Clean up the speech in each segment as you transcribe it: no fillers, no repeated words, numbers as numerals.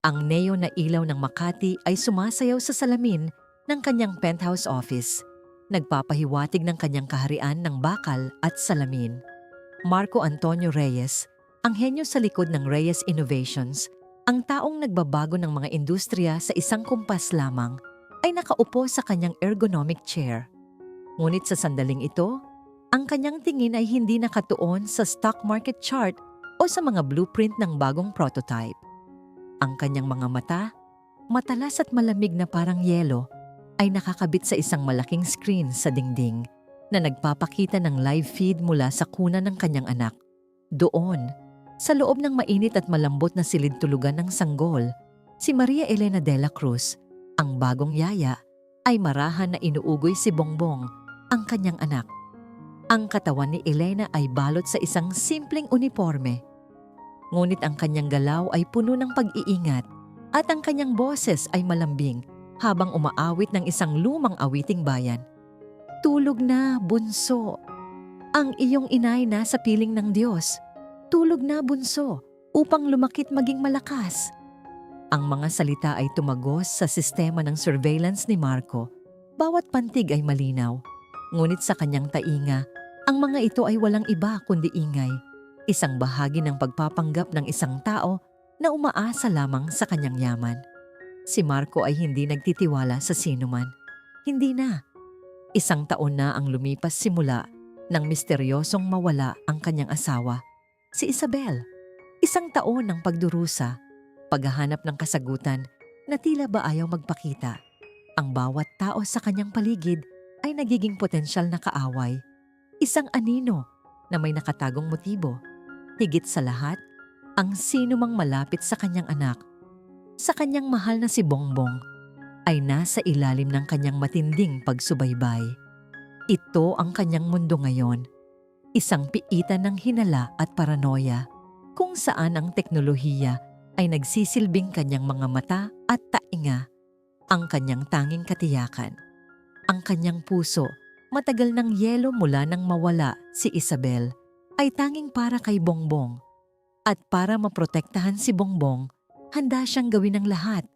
Ang neon na ilaw ng Makati ay sumasayaw sa salamin ng kanyang penthouse office, nagpapahiwatig ng kanyang kaharian ng bakal at salamin. Marco Antonio Reyes, ang henyo sa likod ng Reyes Innovations, ang taong nagbabago ng mga industriya sa isang kumpas lamang, ay nakaupo sa kanyang ergonomic chair. Ngunit sa sandaling ito, ang kanyang tingin ay hindi nakatuon sa stock market chart o sa mga blueprint ng bagong prototype. Ang kanyang mga mata, matalas at malamig na parang yelo, ay nakakabit sa isang malaking screen sa dingding na nagpapakita ng live feed mula sa kuna ng kanyang anak. Doon, sa loob ng mainit at malambot na silid-tulugan ng sanggol, si Maria Elena de la Cruz, ang bagong yaya, ay marahan na inuugoy si Bongbong, ang kanyang anak. Ang katawan ni Elena ay balot sa isang simpleng uniforme. Ngunit ang kanyang galaw ay puno ng pag-iingat at ang kanyang boses ay malambing habang umaawit ng isang lumang awiting bayan. Tulog na, bunso. Ang iyong inay na sa piling ng Diyos. Tulog na, bunso, upang lumakit maging malakas. Ang mga salita ay tumagos sa sistema ng surveillance ni Marco. Bawat pantig ay malinaw. Ngunit sa kanyang tainga, ang mga ito ay walang iba kundi ingay. Isang bahagi ng pagpapanggap ng isang tao na umaasa lamang sa kanyang yaman. Si Marco ay hindi nagtitiwala sa sinuman. Hindi na. Isang taon na ang lumipas simula nang misteryosong mawala ang kanyang asawa, si Isabel. Isang taon ng pagdurusa, paghahanap ng kasagutan na tila ba ayaw magpakita. Ang bawat tao sa kanyang paligid ay nagiging potensyal na kaaway. Isang anino na may nakatagong motibo. Higit sa lahat, ang sino mang malapit sa kanyang anak, sa kanyang mahal na si Bongbong, ay nasa ilalim ng kanyang matinding pagsubaybay. Ito ang kanyang mundo ngayon, isang piitan ng hinala at paranoia, kung saan ang teknolohiya ay nagsisilbing kanyang mga mata at tainga, ang kanyang tanging katiyakan. Ang kanyang puso, matagal ng yelo mula nang mawala si Isabel, ay tanging para kay Bongbong. At para maprotektahan si Bongbong, handa siyang gawin ang lahat,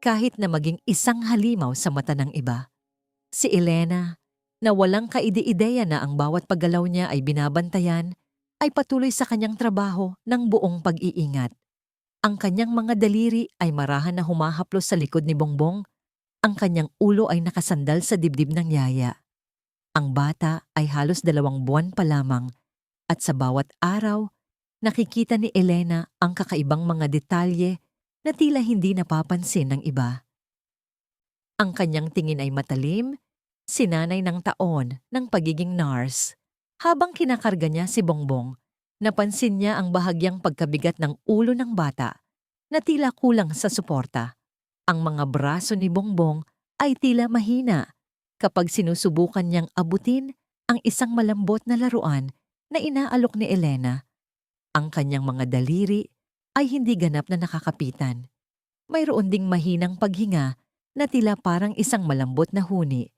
kahit na maging isang halimaw sa mata ng iba. Si Elena, na walang kaide-ideya na ang bawat paggalaw niya ay binabantayan, ay patuloy sa kanyang trabaho ng buong pag-iingat. Ang kanyang mga daliri ay marahan na humahaplos sa likod ni Bongbong, ang kanyang ulo ay nakasandal sa dibdib ng yaya. Ang bata ay halos 2 buwan pa lamang, at sa bawat araw, nakikita ni Elena ang kakaibang mga detalye na tila hindi napapansin ng iba. Ang kanyang tingin ay matalim, sinanay ng taon ng pagiging nurse. Habang kinakarga niya si Bongbong, napansin niya ang bahagyang pagkabigat ng ulo ng bata na tila kulang sa suporta. Ang mga braso ni Bongbong ay tila mahina kapag sinusubukan niyang abutin ang isang malambot na laruan na inaalok ni Elena. Ang kanyang mga daliri ay hindi ganap na nakakapitan. Mayroon ding mahinang paghinga na tila parang isang malambot na huni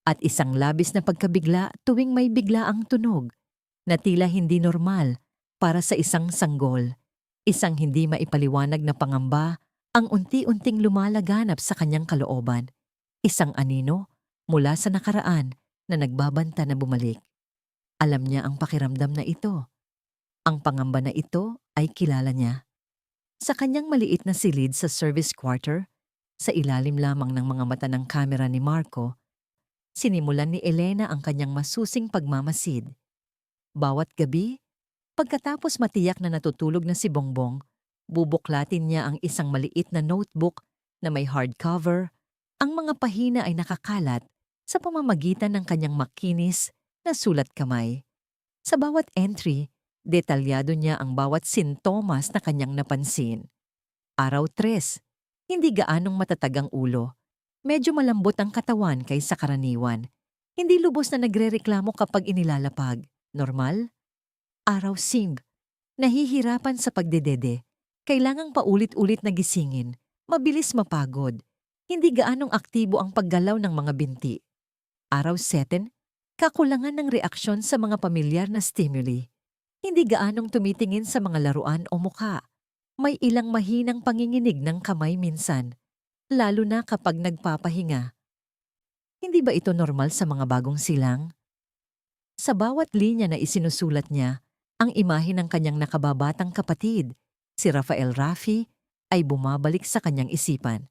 at isang labis na pagkabigla tuwing may biglaang tunog na tila hindi normal para sa isang sanggol. Isang hindi maipaliwanag na pangamba ang unti-unting lumalaganap sa kanyang kalooban. Isang anino mula sa nakaraan na nagbabanta na bumalik. Alam niya ang pakiramdam na ito. Ang pangamba na ito ay kilala niya. Sa kanyang maliit na silid sa service quarter, sa ilalim lamang ng mga mata ng kamera ni Marco, sinimulan ni Elena ang kanyang masusing pagmamasid. Bawat gabi, pagkatapos matiyak na natutulog na si Bongbong, bubuklatin niya ang isang maliit na notebook na may hardcover. Ang mga pahina ay nakakalat sa pamamagitan ng kanyang makinis na sulat kamay. Sa bawat entry, detalyado niya ang bawat sintomas na kanyang napansin. Araw 3, hindi gaanong matatag ang ulo. Medyo malambot ang katawan kaysa karaniwan. Hindi lubos na nagrereklamo kapag inilalapag. Normal? Araw 5, nahihirapan sa pagdedede. Kailangang paulit-ulit na gisingin. Mabilis mapagod. Hindi gaanong aktibo ang paggalaw ng mga binti. Araw 7, kakulangan ng reaksyon sa mga pamilyar na stimuli. Hindi gaanong tumitingin sa mga laruan o mukha. May ilang mahinang panginginig ng kamay minsan, lalo na kapag nagpapahinga. Hindi ba ito normal sa mga bagong silang? Sa bawat linya na isinusulat niya, ang imahe ng kanyang nakababatang kapatid, si Rafael Rafi, ay bumabalik sa kanyang isipan.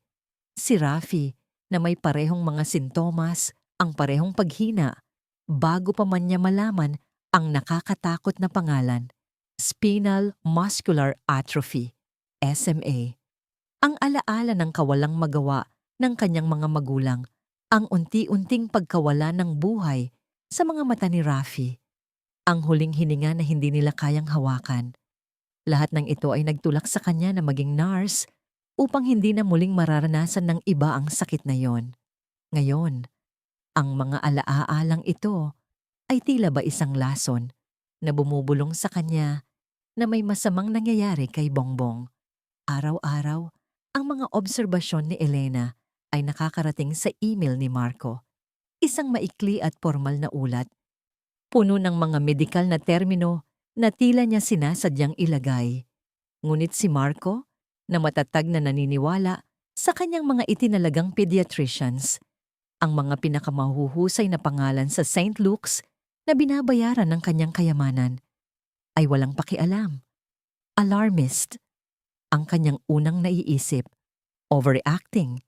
Si Rafi, na may parehong mga sintomas, ang parehong paghina, bago pa man niya malaman ang nakakatakot na pangalan, Spinal Muscular Atrophy, SMA. Ang alaala ng kawalang magawa ng kanyang mga magulang, ang unti-unting pagkawala ng buhay sa mga mata ni Rafi, ang huling hininga na hindi nila kayang hawakan. Lahat ng ito ay nagtulak sa kanya na maging nurse upang hindi na muling mararanasan ng iba ang sakit na yon. Ngayon, ang mga alaaalang ito ay tila ba isang lason na bumubulong sa kanya na may masamang nangyayari kay Bongbong. Araw-araw, ang mga obserbasyon ni Elena ay nakakarating sa email ni Marco. Isang maikli at formal na ulat, puno ng mga medikal na termino na tila niya sinasadyang ilagay. Ngunit si Marco, na matatag na naniniwala sa kanyang mga itinalagang pediatricians, ang mga pinakamahuhusay na pangalan sa St. Luke's na binabayaran ng kanyang kayamanan, ay walang pakialam. Alarmist ang kanyang unang naiisip, overreacting.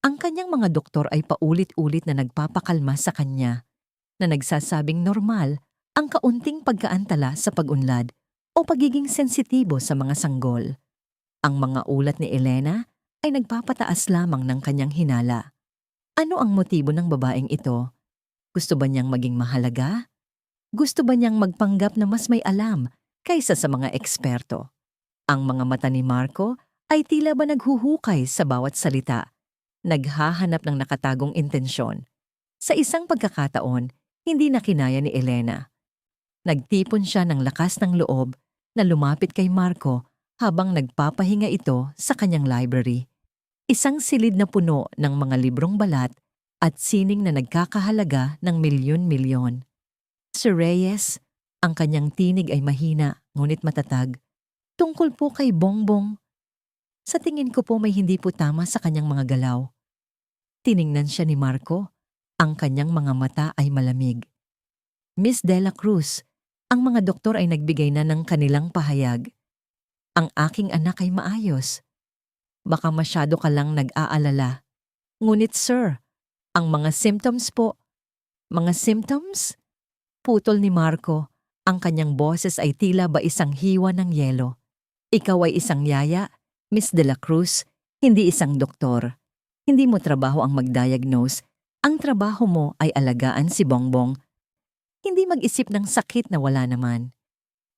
Ang kanyang mga doktor ay paulit-ulit na nagpapakalma sa kanya, na nagsasabing normal ang kaunting pagkaantala sa pag-unlad o pagiging sensitibo sa mga sanggol. Ang mga ulat ni Elena ay nagpapataas lamang ng kanyang hinala. Ano ang motibo ng babaeng ito? Gusto ba niyang maging mahalaga? Gusto ba niyang magpanggap na mas may alam kaysa sa mga eksperto? Ang mga mata ni Marco ay tila ba naghuhukay sa bawat salita, naghahanap ng nakatagong intensyon. Sa isang pagkakataon, hindi na kinaya ni Elena. Nagtipon siya ng lakas ng loob na lumapit kay Marco habang nagpapahinga ito sa kanyang library. Isang silid na puno ng mga librong balat at sining na nagkakahalaga ng milyon-milyon. Sir Reyes, ang kanyang tinig ay mahina ngunit matatag. Tungkol po kay Bongbong. Sa tingin ko po may hindi po tama sa kanyang mga galaw. Tiningnan siya ni Marco. Ang kanyang mga mata ay malamig. Miss Dela Cruz, ang mga doktor ay nagbigay na ng kanilang pahayag. Ang aking anak ay maayos. Baka masyado ka lang nag-aalala. Ngunit sir, ang mga symptoms po. Mga symptoms? Putol ni Marco. Ang kanyang boses ay tila ba isang hiwa ng yelo. Ikaw ay isang yaya, Miss Dela Cruz, hindi isang doktor. Hindi mo trabaho ang mag-diagnose. Ang trabaho mo ay alagaan si Bongbong. Hindi mag-isip ng sakit na wala naman.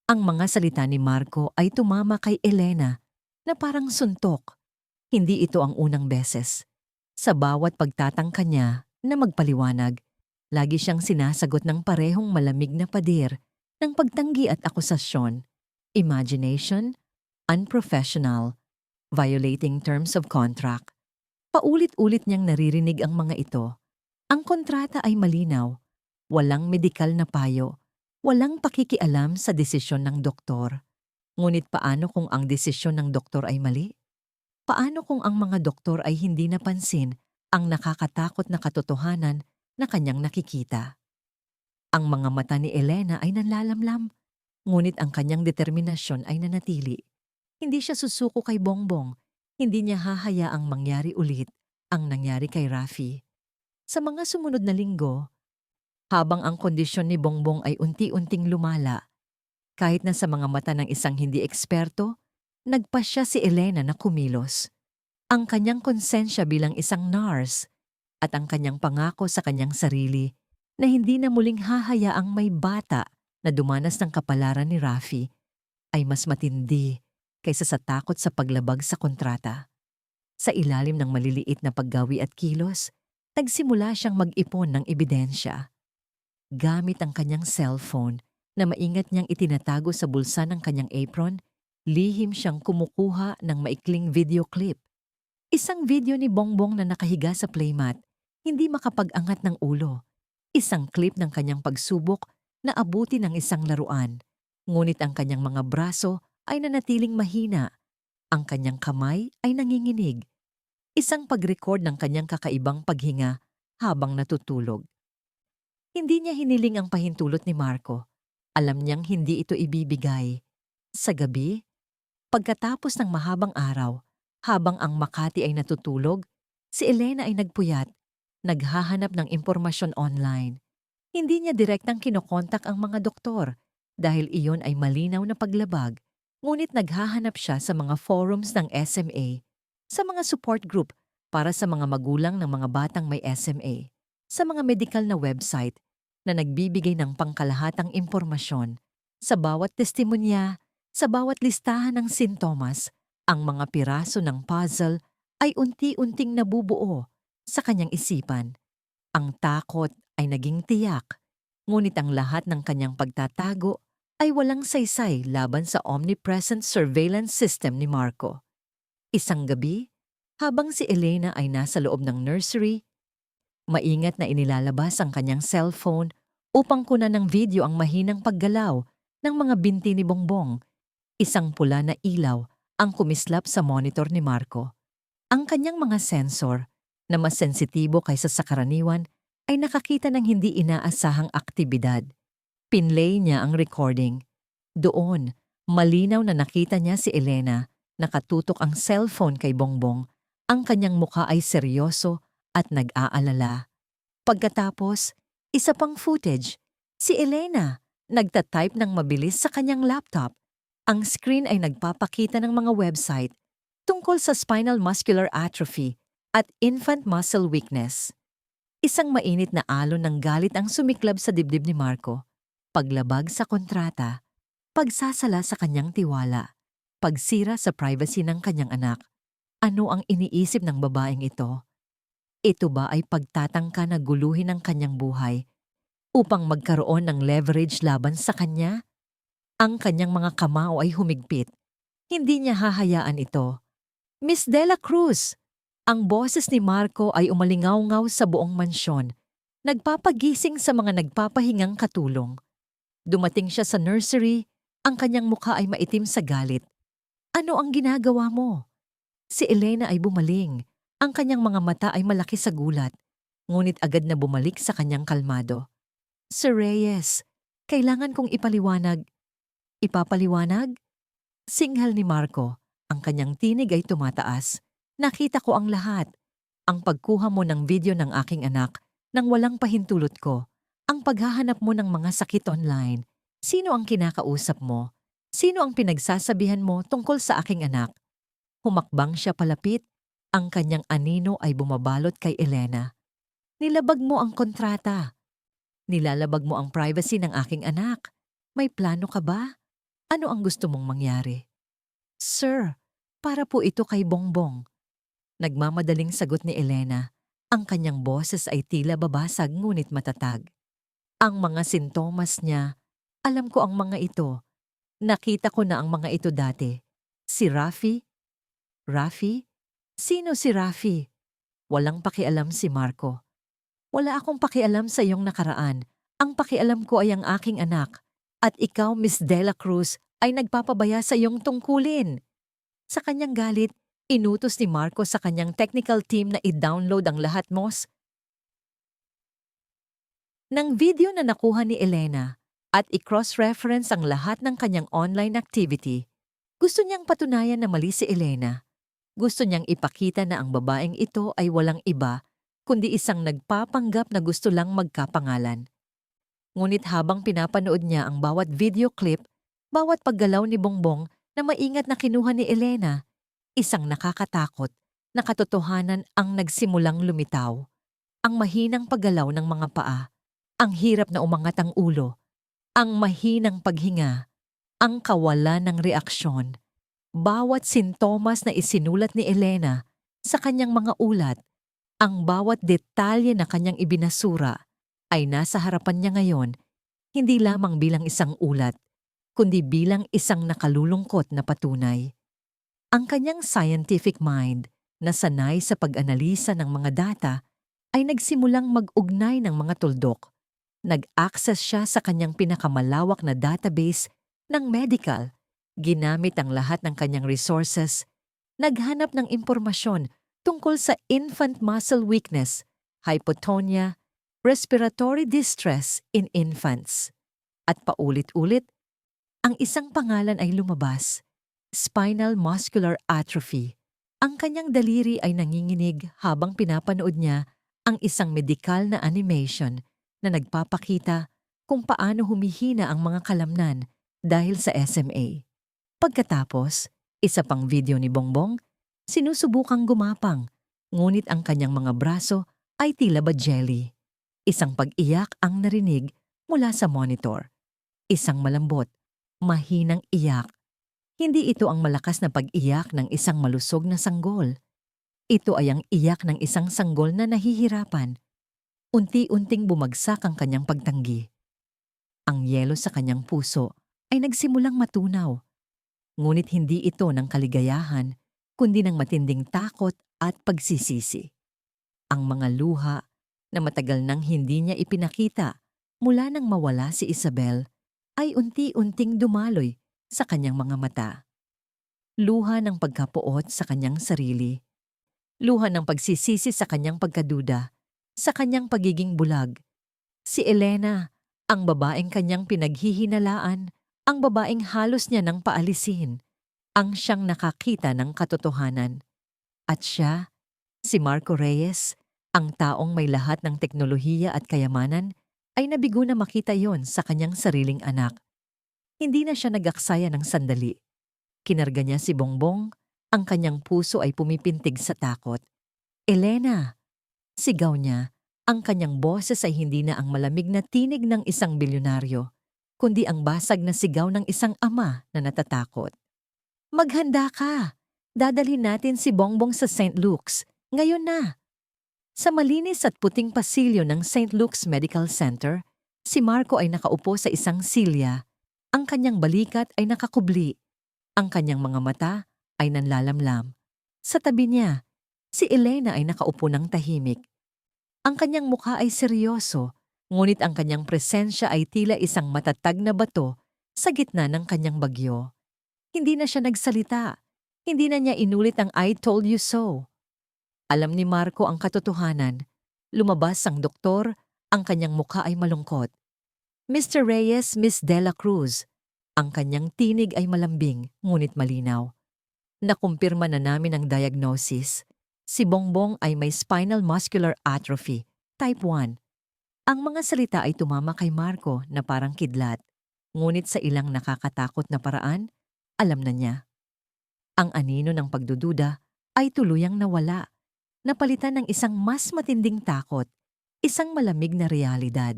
Ang mga salita ni Marco ay tumama kay Elena na parang suntok. Hindi ito ang unang beses. Sa bawat pagtatangka niya na magpaliwanag, lagi siyang sinasagot ng parehong malamig na pader ng pagtanggi at akusasyon, imagination, unprofessional, violating terms of contract. Paulit-ulit niyang naririnig ang mga ito. Ang kontrata ay malinaw, walang medikal na payo, walang pakikialam sa desisyon ng doktor. Ngunit paano kung ang desisyon ng doktor ay mali? Paano kung ang mga doktor ay hindi napansin ang nakakatakot na katotohanan na kanyang nakikita? Ang mga mata ni Elena ay nanlalamlam, ngunit ang kanyang determinasyon ay nanatili. Hindi siya susuko kay Bongbong, hindi niya hahayaang mangyari ulit ang nangyari kay Rafi. Sa mga sumunod na linggo, habang ang kondisyon ni Bongbong ay unti-unting lumala, kahit na sa mga mata ng isang hindi eksperto, nagpasya si Elena na kumilos. Ang kanyang konsensya bilang isang nurse at ang kanyang pangako sa kanyang sarili na hindi na muling hahayaang may bata na dumanas ng kapalaran ni Rafi ay mas matindi kaysa sa takot sa paglabag sa kontrata. Sa ilalim ng maliliit na paggawi at kilos, nagsimula siyang mag-ipon ng ebidensya. Gamit ang kanyang cellphone na maingat niyang itinatago sa bulsa ng kanyang apron, lihim siyang kumukuha ng maikling video clip. Isang video ni Bongbong na nakahiga sa playmat, hindi makapag-angat ng ulo. Isang clip ng kanyang pagsubok na abuti ng isang laruan. Ngunit ang kanyang mga braso ay nanatiling mahina Ang kanyang kamay ay nanginginig. Isang pag-record ng kanyang kakaibang paghinga habang natutulog. Hindi niya hiniling ang pahintulot ni Marco. Alam niyang hindi ito ibibigay. Sa gabi, pagkatapos ng mahabang araw, habang ang Makati ay natutulog, si Elena ay nagpuyat, naghahanap ng impormasyon online. Hindi niya direktang kinokontak ang mga doktor dahil iyon ay malinaw na paglabag, ngunit naghahanap siya sa mga forums ng SMA, sa mga support group para sa mga magulang ng mga batang may SMA, sa mga medical na website na nagbibigay ng pangkalahatang impormasyon. Sa bawat testimonya, sa bawat listahan ng sintomas, ang mga piraso ng puzzle ay unti-unting nabubuo sa kanyang isipan. Ang takot ay naging tiyak, ngunit ang lahat ng kanyang pagtatago ay walang saysay laban sa omnipresent surveillance system ni Marco. Isang gabi, habang si Elena ay nasa loob ng nursery, maingat na inilalabas ang kanyang cellphone upang kunan ng video ang mahinang paggalaw ng mga binti ni Bongbong. Isang pula na ilaw ang kumislap sa monitor ni Marco. Ang kanyang mga sensor, na mas sensitibo kaysa sa karaniwan, ay nakakita ng hindi inaasahang aktibidad. Pinlay niya ang recording. Doon, malinaw na nakita niya si Elena, nakatutok ang cellphone kay Bongbong. Ang kanyang mukha ay seryoso at nag-aalala. Pagkatapos, isa pang footage, si Elena nagtatype ng mabilis sa kanyang laptop. Ang screen ay nagpapakita ng mga website tungkol sa spinal muscular atrophy at infant muscle weakness. Isang mainit na alon ng galit ang sumiklab sa dibdib ni Marco. Paglabag sa kontrata, pagsasala sa kanyang tiwala, pagsira sa privacy ng kanyang anak. Ano ang iniisip ng babaeng ito? Ito ba ay pagtatangka na guluhin ang kanyang buhay upang magkaroon ng leverage laban sa kanya? Ang kanyang mga kamao ay humigpit. Hindi niya hahayaan ito. Miss Dela Cruz! Ang boses ni Marco ay umalingaw-ngaw sa buong mansyon, nagpapagising sa mga nagpapahingang katulong. Dumating siya sa nursery, ang kanyang mukha ay maitim sa galit. Ano ang ginagawa mo? Si Elena ay bumaling. Ang kanyang mga mata ay malaki sa gulat, ngunit agad na bumalik sa kanyang kalmado. Sir Reyes, kailangan kong ipaliwanag. Ipapaliwanag? Singhal ni Marco. Ang kanyang tinig ay tumataas. Nakita ko ang lahat. Ang pagkuha mo ng video ng aking anak nang walang pahintulot ko. Ang paghahanap mo ng mga sakit online. Sino ang kinakausap mo? Sino ang pinagsasabihan mo tungkol sa aking anak? Humakbang siya palapit. Ang kanyang anino ay bumabalot kay Elena. Nilabag mo ang kontrata. Nilalabag mo ang privacy ng aking anak. May plano ka ba? Ano ang gusto mong mangyari? Sir, para po ito kay Bongbong. Nagmamadaling sagot ni Elena. Ang kanyang boses ay tila babasag ngunit matatag. Ang mga sintomas niya, alam ko ang mga ito. Nakita ko na ang mga ito dati. Si Rafi? Rafi? Sino si Rafi? Walang pakialam si Marco. Wala akong pakialam sa iyong nakaraan. Ang pakialam ko ay ang aking anak. At ikaw, Miss Dela Cruz, ay nagpapabaya sa iyong tungkulin. Sa kanyang galit, inutos ni Marco sa kanyang technical team na i-download ang lahat ng video na nakuha ni Elena at i-cross-reference ang lahat ng kanyang online activity. Gusto niyang patunayan na mali si Elena. Gusto niyang ipakita na ang babaeng ito ay walang iba kundi isang nagpapanggap na gusto lang magkapangalan. Ngunit habang pinapanood niya ang bawat video clip, bawat paggalaw ni Bongbong na maingat na kinuha ni Elena, isang nakakatakot na katotohanan ang nagsimulang lumitaw. Ang mahinang paggalaw ng mga paa, ang hirap na umangat ang ulo, ang mahinang paghinga, ang kawalan ng reaksyon. Bawat sintomas na isinulat ni Elena sa kanyang mga ulat, ang bawat detalye na kanyang ibinasura ay nasa harapan niya ngayon, hindi lamang bilang isang ulat, kundi bilang isang nakalulungkot na patunay. Ang kanyang scientific mind na sanay sa pag-analisa ng mga data ay nagsimulang mag-ugnay ng mga tuldok. Nag-access siya sa kanyang pinakamalawak na database ng medical. Ginamit ang lahat ng kanyang resources Naghanap ng impormasyon tungkol sa infant muscle weakness, hypotonia, respiratory distress in infants. At paulit-ulit, ang isang pangalan ay lumabas, spinal muscular atrophy. Ang kanyang daliri ay nanginginig habang pinapanood niya ang isang medikal na animation na nagpapakita kung paano humihina ang mga kalamnan dahil sa SMA. Pagkatapos, isa pang video ni Bongbong, sinusubukang gumapang, ngunit ang kanyang mga braso ay tila ba jelly. Isang pag-iyak ang narinig mula sa monitor. Isang malambot, mahinang iyak. Hindi ito ang malakas na pag-iyak ng isang malusog na sanggol. Ito ay ang iyak ng isang sanggol na nahihirapan. Unti-unting bumagsak ang kanyang pagtanggi. Ang yelo sa kanyang puso ay nagsimulang matunaw. Ngunit hindi ito ng kaligayahan, kundi ng matinding takot at pagsisisi. Ang mga luha na matagal nang hindi niya ipinakita mula nang mawala si Isabel ay unti-unting dumaloy sa kanyang mga mata. Luha ng pagkapuot sa kanyang sarili. Luha ng pagsisisi sa kanyang pagkaduda, sa kanyang pagiging bulag. Si Elena, ang babaeng kanyang pinaghihinalaan, ang babaeng halos niya nang paalisin, ang siyang nakakita ng katotohanan. At siya, si Marco Reyes, ang taong may lahat ng teknolohiya at kayamanan, ay nabigo na makita yon sa kanyang sariling anak. Hindi na siya nag-aksaya ng sandali. Kinarga niya si Bongbong, ang kanyang puso ay pumipintig sa takot. Elena! Sigaw niya, ang kanyang boses ay hindi na ang malamig na tinig ng isang bilyonaryo, kundi ang basag na sigaw ng isang ama na natatakot. Maghanda ka! Dadalhin natin si Bongbong sa St. Luke's, ngayon na! Sa malinis at puting pasilyo ng St. Luke's Medical Center, si Marco ay nakaupo sa isang silya. Ang kanyang balikat ay nakakubli. Ang kanyang mga mata ay nanlalamlam. Sa tabi niya, si Elena ay nakaupo ng tahimik. Ang kanyang mukha ay seryoso, ngunit ang kanyang presensya ay tila isang matatag na bato sa gitna ng kanyang bagyo. Hindi na siya nagsalita. Hindi na niya inulit ang I told you so. Alam ni Marco ang katotohanan. Lumabas ang doktor, ang kanyang mukha ay malungkot. Mr. Reyes, Miss Dela Cruz. Ang kanyang tinig ay malambing, ngunit malinaw. Nakumpirma na namin ang diagnosis. Si Bongbong ay may spinal muscular atrophy, type 1. Ang mga salita ay tumama kay Marco na parang kidlat. Ngunit sa ilang nakakatakot na paraan, alam na niya. Ang anino ng pagdududa ay tuluyang nawala. Napalitan ng isang mas matinding takot, isang malamig na realidad.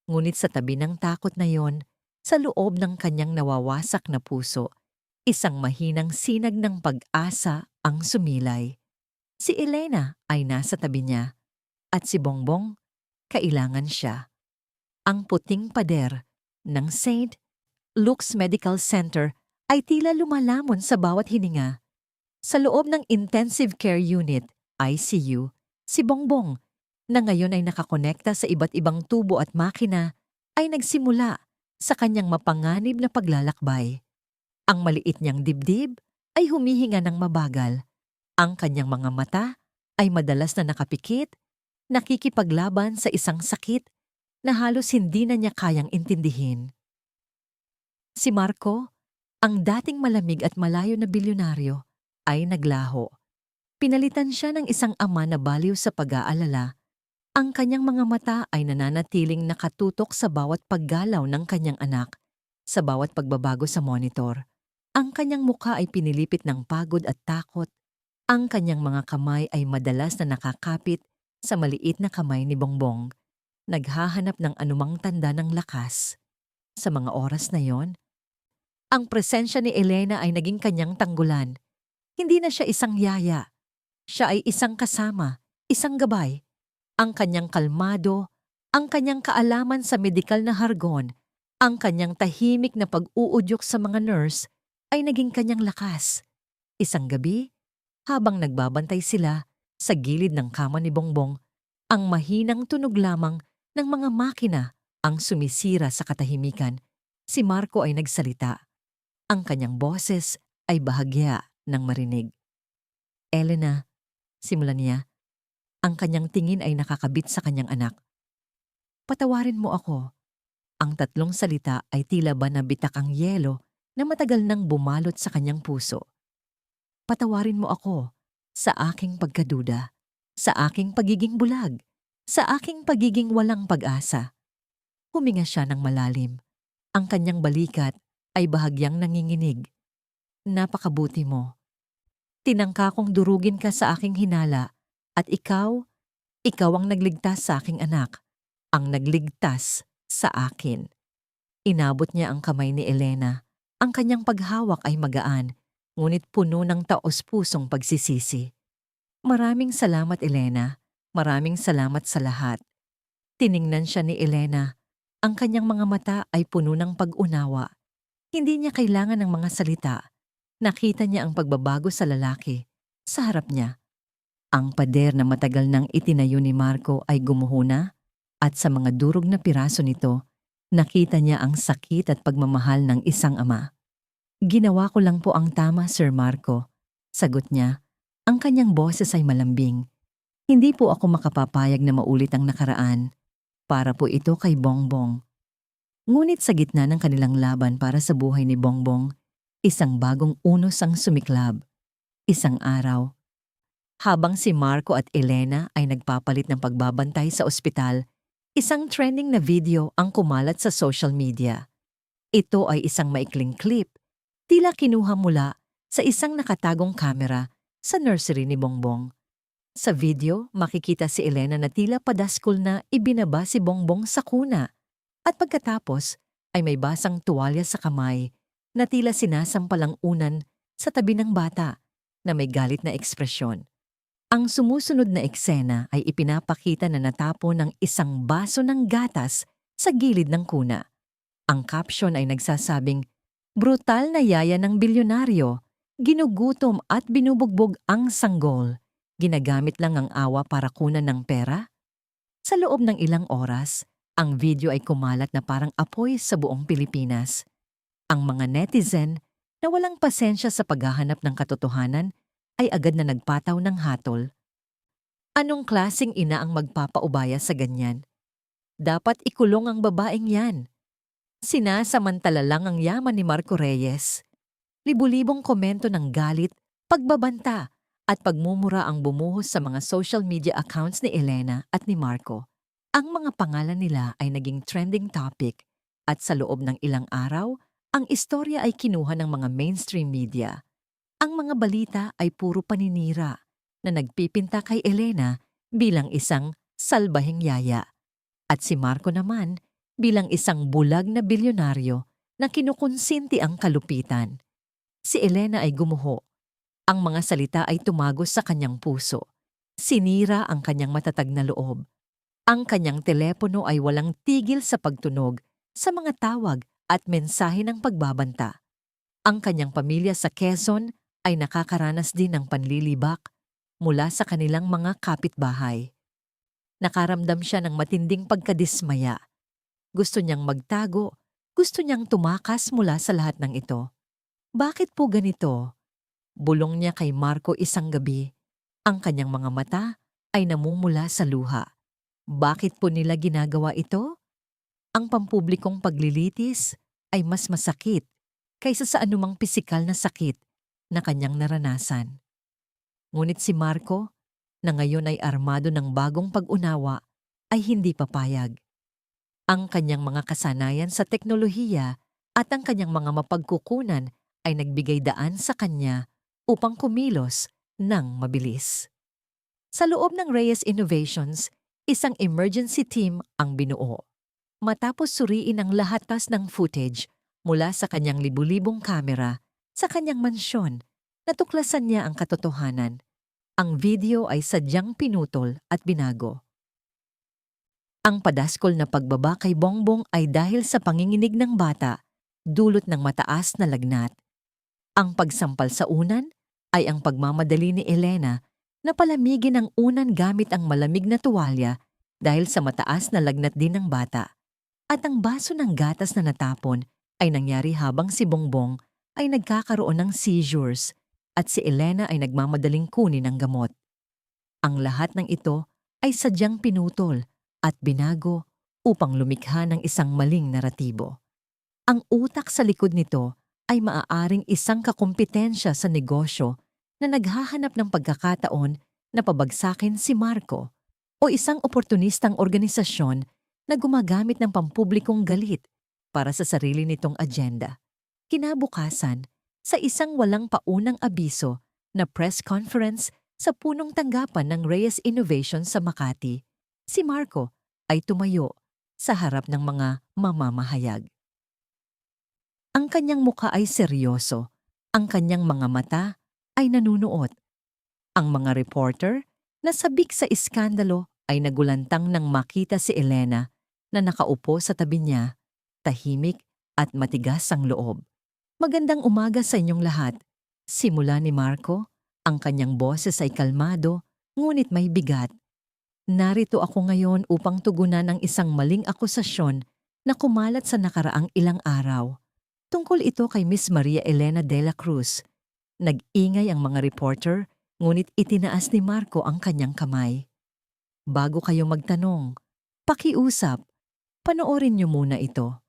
Ngunit sa tabi ng takot na yon, sa loob ng kanyang nawawasak na puso, isang mahinang sinag ng pag-asa ang sumilay. Si Elena ay nasa tabi niya, at si Bongbong, kailangan siya. Ang puting pader ng St. Luke's Medical Center ay tila lumalamon sa bawat hininga. Sa loob ng Intensive Care Unit, ICU, si Bongbong, na ngayon ay nakakonekta sa iba't ibang tubo at makina, ay nagsimula sa kanyang mapanganib na paglalakbay. Ang maliit niyang dibdib ay humihinga ng mabagal. Ang kanyang mga mata ay madalas na nakapikit, nakikipaglaban sa isang sakit na halos hindi na niya kayang intindihin. Si Marco, ang dating malamig at malayo na bilyonaryo, ay naglaho. Pinalitan siya ng isang ama na baliw sa pag-aalala. Ang kanyang mga mata ay nananatiling nakatutok sa bawat paggalaw ng kanyang anak, sa bawat pagbabago sa monitor. Ang kanyang mukha ay pinilipit ng pagod at takot. Ang kanyang mga kamay ay madalas na nakakapit sa maliit na kamay ni Bongbong, naghahanap ng anumang tanda ng lakas. Sa mga oras na yon, ang presensya ni Elena ay naging kanyang tanggulan. Hindi na siya isang yaya. Siya ay isang kasama, isang gabay. Ang kanyang kalmado, ang kanyang kaalaman sa medikal na hargon, ang kanyang tahimik na pag-uudyok sa mga nurse ay naging kanyang lakas. Isang gabi, habang nagbabantay sila sa gilid ng kama ni Bongbong, ang mahinang tunog lamang ng mga makina ang sumisira sa katahimikan. Si Marco ay nagsalita. Ang kanyang boses ay bahagya ng marinig. Elena, simulan niya. Ang kanyang tingin ay nakakabit sa kanyang anak. Patawarin mo ako. Ang tatlong salita ay tila ba nabitak ang yelo na matagal nang bumalot sa kanyang puso. Patawarin mo ako sa aking pagkaduda, sa aking pagiging bulag, sa aking pagiging walang pag-asa. Huminga siya ng malalim. Ang kanyang balikat ay bahagyang nanginginig. Napakabuti mo. Tinangka kong durugin ka sa aking hinala at ikaw ang nagligtas sa aking anak, ang nagligtas sa akin. Inabot niya ang kamay ni Elena. Ang kanyang paghawak ay magaan, ngunit puno ng taos-pusong pagsisisi. Maraming salamat, Elena. Maraming salamat sa lahat. Tiningnan siya ni Elena. Ang kanyang mga mata ay puno ng pag-unawa. Hindi niya kailangan ng mga salita. Nakita niya ang pagbabago sa lalaki, sa harap niya. Ang pader na matagal nang itinayo ni Marco ay gumuhuna at sa mga durog na piraso nito, nakita niya ang sakit at pagmamahal ng isang ama. Ginawa ko lang po ang tama, Sir Marco. Sagot niya. Ang kanyang boses ay malambing. Hindi po ako makapapayag na maulit ang nakaraan. Para po ito kay Bongbong. Ngunit sa gitna ng kanilang laban para sa buhay ni Bongbong, isang bagong unos ang sumiklab. Isang araw, habang si Marco at Elena ay nagpapalit ng pagbabantay sa ospital, isang trending na video ang kumalat sa social media. Ito ay isang maikling clip, tila kinuha mula sa isang nakatagong kamera sa nursery ni Bongbong. Sa video, makikita si Elena na tila padaskol na ibinaba si Bongbong sa kuna at pagkatapos ay may basang tuwalya sa kamay na tila sinasampalang unan sa tabi ng bata na may galit na ekspresyon. Ang sumusunod na eksena ay ipinapakita na natapo ng isang baso ng gatas sa gilid ng kuna. Ang caption ay nagsasabing, brutal na yaya ng bilyonaryo, ginugutom at binubugbog ang sanggol. Ginagamit lang ang awa para kunan ng pera? Sa loob ng ilang oras, ang video ay kumalat na parang apoy sa buong Pilipinas. Ang mga netizen na walang pasensya sa paghahanap ng katotohanan ay agad na nagpataw ng hatol. Anong klaseng ina ang magpapaubaya sa ganyan? Dapat ikulong ang babaeng yan. Sinasamantala lang ang yaman ni Marco Reyes. Libu-libong komento ng galit, pagbabanta at pagmumura ang bumuhos sa mga social media accounts ni Elena at ni Marco. Ang mga pangalan nila ay naging trending topic at sa loob ng ilang araw, ang istorya ay kinuha ng mga mainstream media. Ang mga balita ay puro paninira na nagpipinta kay Elena bilang isang salbahing yaya at si Marco naman bilang isang bulag na bilyonaryo na kinukonsinti ang kalupitan. Si Elena ay gumuho. Ang mga salita ay tumagos sa kanyang puso. Sinira ang kanyang matatag na loob. Ang kanyang telepono ay walang tigil sa pagtunog sa mga tawag at mensahe ng pagbabanta. Ang kanyang pamilya sa Quezon ay nakakaranas din ng panlilibak mula sa kanilang mga kapitbahay. Nakaramdam siya ng matinding pagkadismaya. Gusto niyang magtago, gusto niyang tumakas mula sa lahat ng ito. Bakit po ganito? Bulong niya kay Marco isang gabi. Ang kanyang mga mata ay namumula sa luha. Bakit po nila ginagawa ito? Ang pampublikong paglilitis ay mas masakit kaysa sa anumang pisikal na sakit na kanyang naranasan. Ngunit si Marco, na ngayon ay armado ng bagong pag-unawa, ay hindi papayag. Ang kanyang mga kasanayan sa teknolohiya at ang kanyang mga mapagkukunan ay nagbigay daan sa kanya upang kumilos ng mabilis. Sa loob ng Reyes Innovations, isang emergency team ang binuo. Matapos suriin ang lahatas ng footage mula sa kanyang libu-libong kamera sa kanyang mansyon, natuklasan niya ang katotohanan. Ang video ay sadyang pinutol at binago. Ang padaskol na pagbaba kay Bongbong ay dahil sa panginginig ng bata, dulot ng mataas na lagnat. Ang pagsampal sa unan ay ang pagmamadali ni Elena na palamigin ang unan gamit ang malamig na tuwalya dahil sa mataas na lagnat din ng bata. At ang baso ng gatas na natapon ay nangyari habang si Bongbong ay nagkakaroon ng seizures, at si Elena ay nagmamadaling kunin ang gamot. Ang lahat ng ito ay sadyang pinutol at binago upang lumikha ng isang maling naratibo. Ang utak sa likod nito ay maaaring isang kakumpetensya sa negosyo na naghahanap ng pagkakataon na pabagsakin si Marco o isang oportunistang organisasyon na gumagamit ng pampublikong galit para sa sarili nitong agenda. Kinabukasan, sa isang walang paunang abiso na press conference sa punong tanggapan ng Reyes Innovation sa Makati, si Marco ay tumayo sa harap ng mga mamamahayag. Ang kanyang mukha ay seryoso, ang kanyang mga mata ay nanunuot. Ang mga reporter na sabik sa iskandalo ay nagulantang nang makita si Elena na nakaupo sa tabi niya, tahimik at matigas ang loob. Magandang umaga sa inyong lahat. Simula ni Marco, ang kanyang boses ay kalmado, ngunit may bigat. Narito ako ngayon upang tugunan ang isang maling akusasyon na kumalat sa nakaraang ilang araw. Tungkol ito kay Miss Maria Elena de la Cruz. Nag-ingay ang mga reporter, ngunit itinaas ni Marco ang kanyang kamay. Bago kayo magtanong, pakiusap, panoorin niyo muna ito.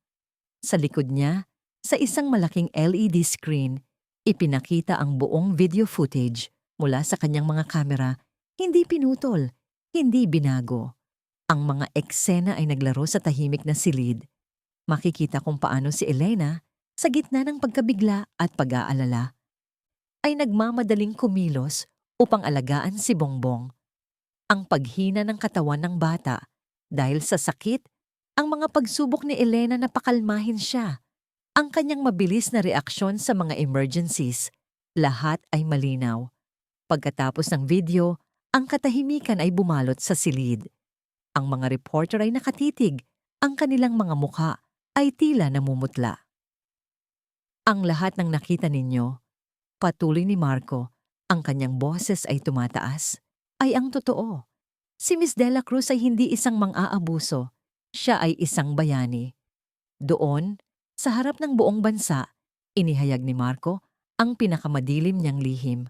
Sa likod niya, sa isang malaking LED screen, ipinakita ang buong video footage mula sa kanyang mga kamera, hindi pinutol, hindi binago. Ang mga eksena ay naglaro sa tahimik na silid. Makikita kung paano si Elena, sa gitna ng pagkabigla at pag-aalala, ay nagmamadaling kumilos upang alagaan si Bongbong. Ang paghina ng katawan ng bata dahil sa sakit, ang mga pagsubok ni Elena na pakalmahin siya, ang kanyang mabilis na reaksyon sa mga emergencies, lahat ay malinaw. Pagkatapos ng video, ang katahimikan ay bumalot sa silid. Ang mga reporter ay nakatitig, ang kanilang mga mukha ay tila namumutla. Ang lahat ng nakita ninyo, patuloy ni Marco, ang kanyang boses ay tumataas, ay ang totoo. Si Miss De La Cruz ay hindi isang mang-aabuso, siya ay isang bayani. Doon, sa harap ng buong bansa, inihayag ni Marco ang pinakamadilim niyang lihim.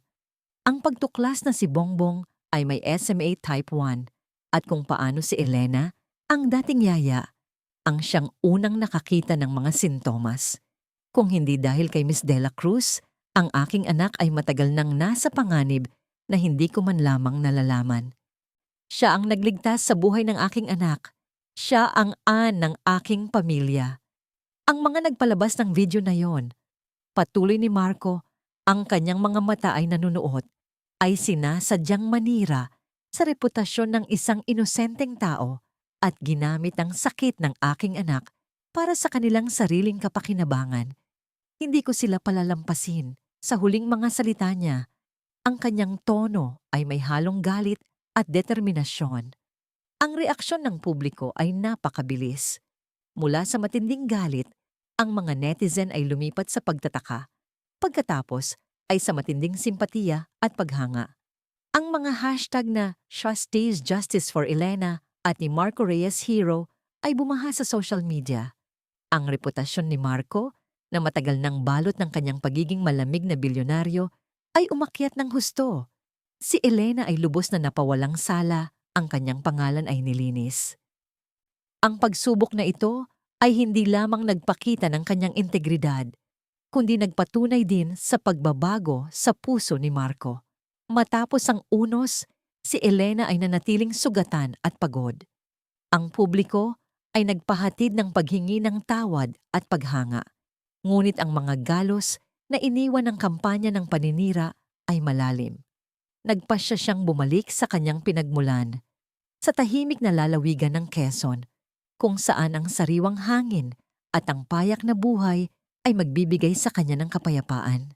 Ang pagtuklas na si Bongbong ay may SMA Type 1 at kung paano si Elena, ang dating yaya, ang siyang unang nakakita ng mga sintomas. Kung hindi dahil kay Miss De La Cruz, ang aking anak ay matagal nang nasa panganib na hindi ko man lamang nalalaman. Siya ang nagligtas sa buhay ng aking anak. Siya ang ng aking pamilya. Ang mga nagpalabas ng video na yon, patuloy ni Marco, ang kanyang mga mata ay nanunuot, ay sinasadyang manira sa reputasyon ng isang inosenteng tao at ginamit ang sakit ng aking anak para sa kanilang sariling kapakinabangan. Hindi ko sila palalampasin. Sa huling mga salita niya, ang kanyang tono ay may halong galit at determinasyon. Ang reaksyon ng publiko ay napakabilis. Mula sa matinding galit, ang mga netizen ay lumipat sa pagtataka. Pagkatapos ay sa matinding simpatiya at paghanga. Ang mga hashtag na #Justice for Elena at ni Marco Reyes Hero ay bumaha sa social media. Ang reputasyon ni Marco, na matagal nang balot ng kanyang pagiging malamig na bilyonaryo, ay umakyat ng husto. Si Elena ay lubos na napawalang sala, ang kanyang pangalan ay nilinis. Ang pagsubok na ito ay hindi lamang nagpakita ng kanyang integridad, kundi nagpatunay din sa pagbabago sa puso ni Marco. Matapos ang unos, si Elena ay nanatiling sugatan at pagod. Ang publiko ay nagpahatid ng paghingi ng tawad at paghanga. Ngunit ang mga galos na iniwan ng kampanya ng paninira ay malalim. Nagpasya siyang bumalik sa kanyang pinagmulan, sa tahimik na lalawigan ng Quezon, kung saan ang sariwang hangin at ang payak na buhay ay magbibigay sa kanya ng kapayapaan.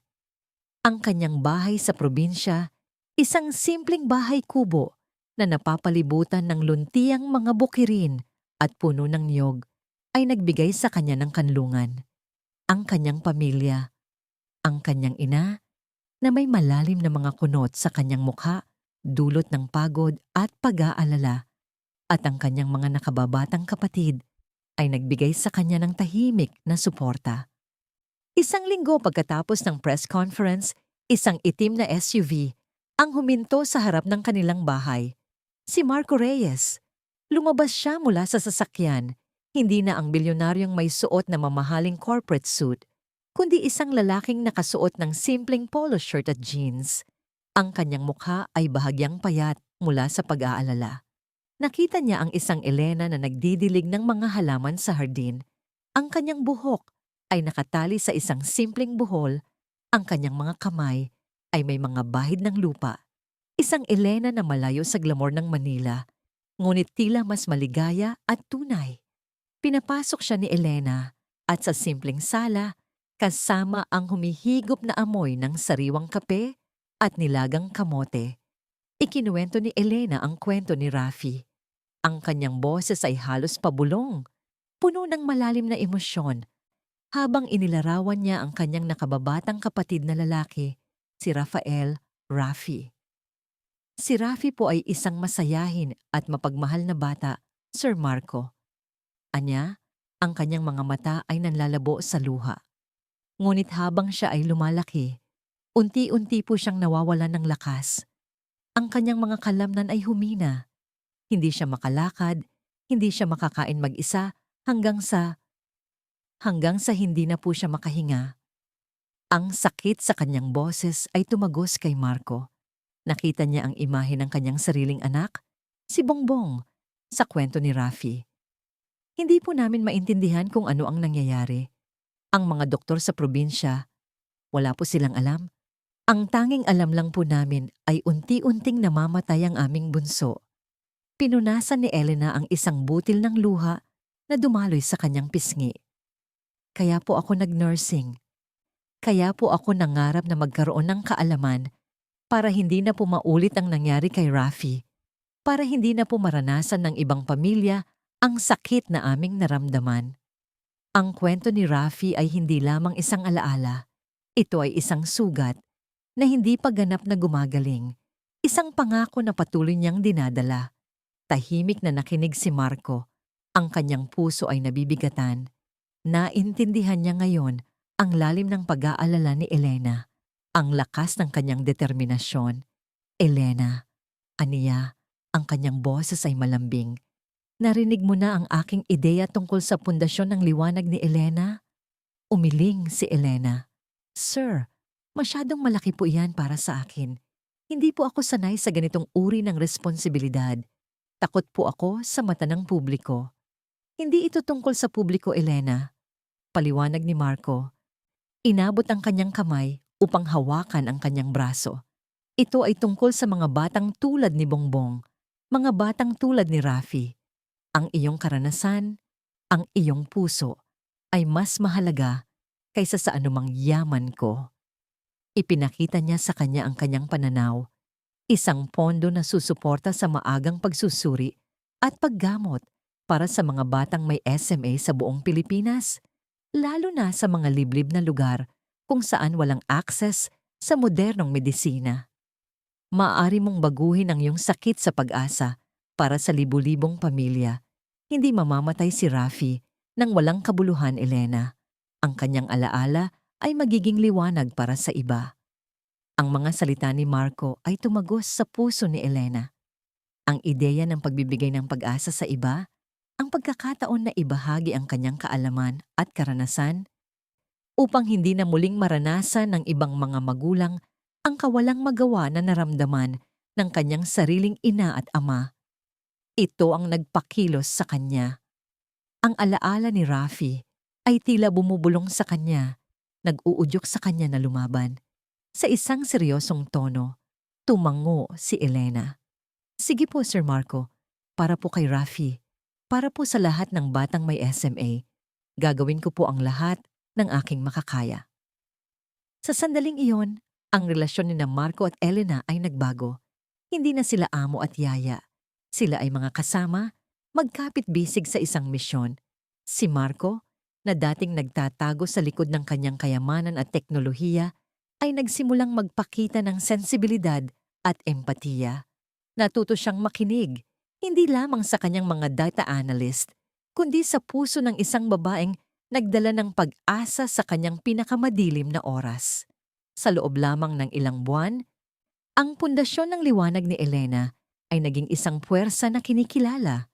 Ang kanyang bahay sa probinsya, isang simpleng bahay kubo na napapalibutan ng luntiang mga bukirin at puno ng niyog, ay nagbigay sa kanya ng kanlungan. Ang kanyang pamilya, ang kanyang ina, na may malalim na mga kunot sa kanyang mukha, dulot ng pagod at pag-aalala, at ang kanyang mga nakababatang kapatid ay nagbigay sa kanya ng tahimik na suporta. Isang linggo pagkatapos ng press conference, Isang itim na SUV ang huminto sa harap ng kanilang bahay. Si Marco Reyes. Lumabas siya mula sa sasakyan. Hindi na ang bilyonaryong may suot na mamahaling corporate suit, kundi isang lalaking nakasuot ng simpleng polo shirt at jeans. Ang kanyang mukha ay bahagyang payat mula sa pag-aalala. Nakita niya ang isang Elena na nagdidilig ng mga halaman sa hardin. Ang kanyang buhok ay nakatali sa isang simpleng buhol. Ang kanyang mga kamay ay may mga bahid ng lupa. Isang Elena na malayo sa glamor ng Manila, ngunit tila mas maligaya at tunay. Pinapasok siya ni Elena at sa simpleng sala, kasama ang humihigop na amoy ng sariwang kape at nilagang kamote. Ikinuwento ni Elena ang kwento ni Rafi. Ang kanyang boses ay halos pabulong, puno ng malalim na emosyon, habang inilarawan niya ang kanyang nakababatang kapatid na lalaki, si Rafael Rafi. Si Rafi po ay isang masayahin at mapagmahal na bata, Sir Marco. Anya, ang kanyang mga mata ay nanlalabo sa luha. Ngunit habang siya ay lumalaki, unti-unti po siyang nawawalan ng lakas. Ang kanyang mga kalamnan ay humina. Hindi siya makalakad, hindi siya makakain mag-isa hanggang sa hindi na po siya makahinga. Ang sakit sa kanyang boses ay tumagos kay Marco. Nakita niya ang imahe ng kanyang sariling anak, si Bongbong, sa kwento ni Rafi. Hindi po namin maintindihan kung ano ang nangyayari. Ang mga doktor sa probinsya, wala po silang alam. Ang tanging alam lang po namin ay unti-unting namamatay ang aming bunso. Pinunasan ni Elena ang isang butil ng luha na dumaloy sa kanyang pisngi. Kaya po ako nag-nursing. Kaya po ako nangarap na magkaroon ng kaalaman para hindi na po maulit ang nangyari kay Rafi, para hindi na po maranasan ng ibang pamilya ang sakit na aming naramdaman. Ang kwento ni Rafi ay hindi lamang isang alaala. Ito ay isang sugat na hindi pa ganap na gumagaling. Isang pangako na patuloy niyang dinadala. Tahimik na nakinig si Marco. Ang kanyang puso ay nabibigatan. Naintindihan niya ngayon ang lalim ng pag-aalala ni Elena. Ang lakas ng kanyang determinasyon. Elena, aniya, ang kanyang boses ay malambing. Narinig mo na ang aking ideya tungkol sa pundasyon ng liwanag ni Elena? Umiling si Elena. Sir, masyadong malaki po iyan para sa akin. Hindi po ako sanay sa ganitong uri ng responsibilidad. Takot po ako sa mata ng publiko. Hindi ito tungkol sa publiko, Elena. Paliwanag ni Marco. Inabot ang kanyang kamay upang hawakan ang kanyang braso. Ito ay tungkol sa mga batang tulad ni Bongbong, mga batang tulad ni Rafi. Ang iyong karanasan, ang iyong puso, ay mas mahalaga kaysa sa anumang yaman ko. Ipinakita niya sa kanya ang kanyang pananaw, isang pondo na susuporta sa maagang pagsusuri at paggamot para sa mga batang may SMA sa buong Pilipinas, lalo na sa mga liblib na lugar kung saan walang access sa modernong medisina. Maaari mong baguhin ang iyong sakit sa pag-asa para sa libu-libong pamilya. Hindi mamamatay si Rafi nang walang kabuluhan, Elena. Ang kanyang alaala ay magiging liwanag para sa iba. Ang mga salita ni Marco ay tumagos sa puso ni Elena. Ang ideya ng pagbibigay ng pag-asa sa iba, ang pagkakataon na ibahagi ang kanyang kaalaman at karanasan, upang hindi na muling maranasan ng ibang mga magulang ang kawalang magawa na naramdaman ng kanyang sariling ina at ama. Ito ang nagpakilos sa kanya. Ang alaala ni Rafi ay tila bumubulong sa kanya, nag-uudyok sa kanya na lumaban. Sa isang seryosong tono, tumango si Elena. Sige po, Sir Marco, para po kay Rafi, para po sa lahat ng batang may SMA, gagawin ko po ang lahat ng aking makakaya. Sa sandaling iyon, ang relasyon ni Marco at Elena ay nagbago. Hindi na sila amo at yaya. Sila ay mga kasama, magkapit-bisig sa isang misyon. Si Marco, na dating nagtatago sa likod ng kanyang kayamanan at teknolohiya, ay nagsimulang magpakita ng sensibilidad at empatiya. Natuto siyang makinig, hindi lamang sa kanyang mga data analyst, kundi sa puso ng isang babaeng nagdala ng pag-asa sa kanyang pinakamadilim na oras. Sa loob lamang ng ilang buwan, ang pundasyon ng liwanag ni Elena ay naging isang puwersa na kinikilala.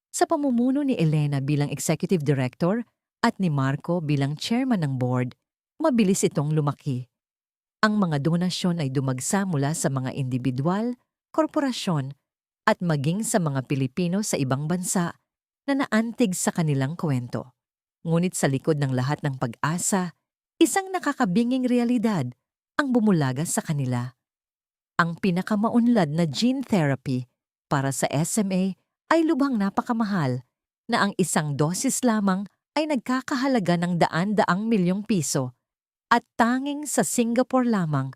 Sa pamumuno ni Elena bilang executive director at ni Marco bilang chairman ng board, mabilis itong lumaki. Ang mga donasyon ay dumagsa mula sa mga individual, korporasyon, at maging sa mga Pilipino sa ibang bansa na naantig sa kanilang kwento. Ngunit sa likod ng lahat ng pag-asa, isang nakakabinging realidad ang bumulaga sa kanila. Ang pinakamaunlad na gene therapy para sa SMA ay lubhang napakamahal na ang isang dosis lamang ay nagkakahalaga ng daan-daang milyong piso at tanging sa Singapore lamang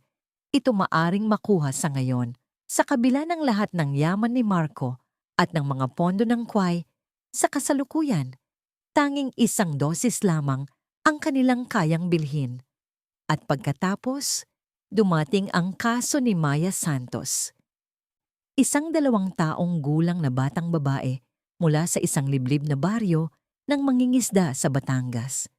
ito maaring makuha sa ngayon. Sa kabila ng lahat ng yaman ni Marco at ng mga pondo ng Kwai, sa kasalukuyan, tanging isang dosis lamang ang kanilang kayang bilhin. At pagkatapos, dumating ang kaso ni Maya Santos. Isang 2 taong gulang na batang babae mula sa isang liblib na baryo ng mangingisda sa Batangas.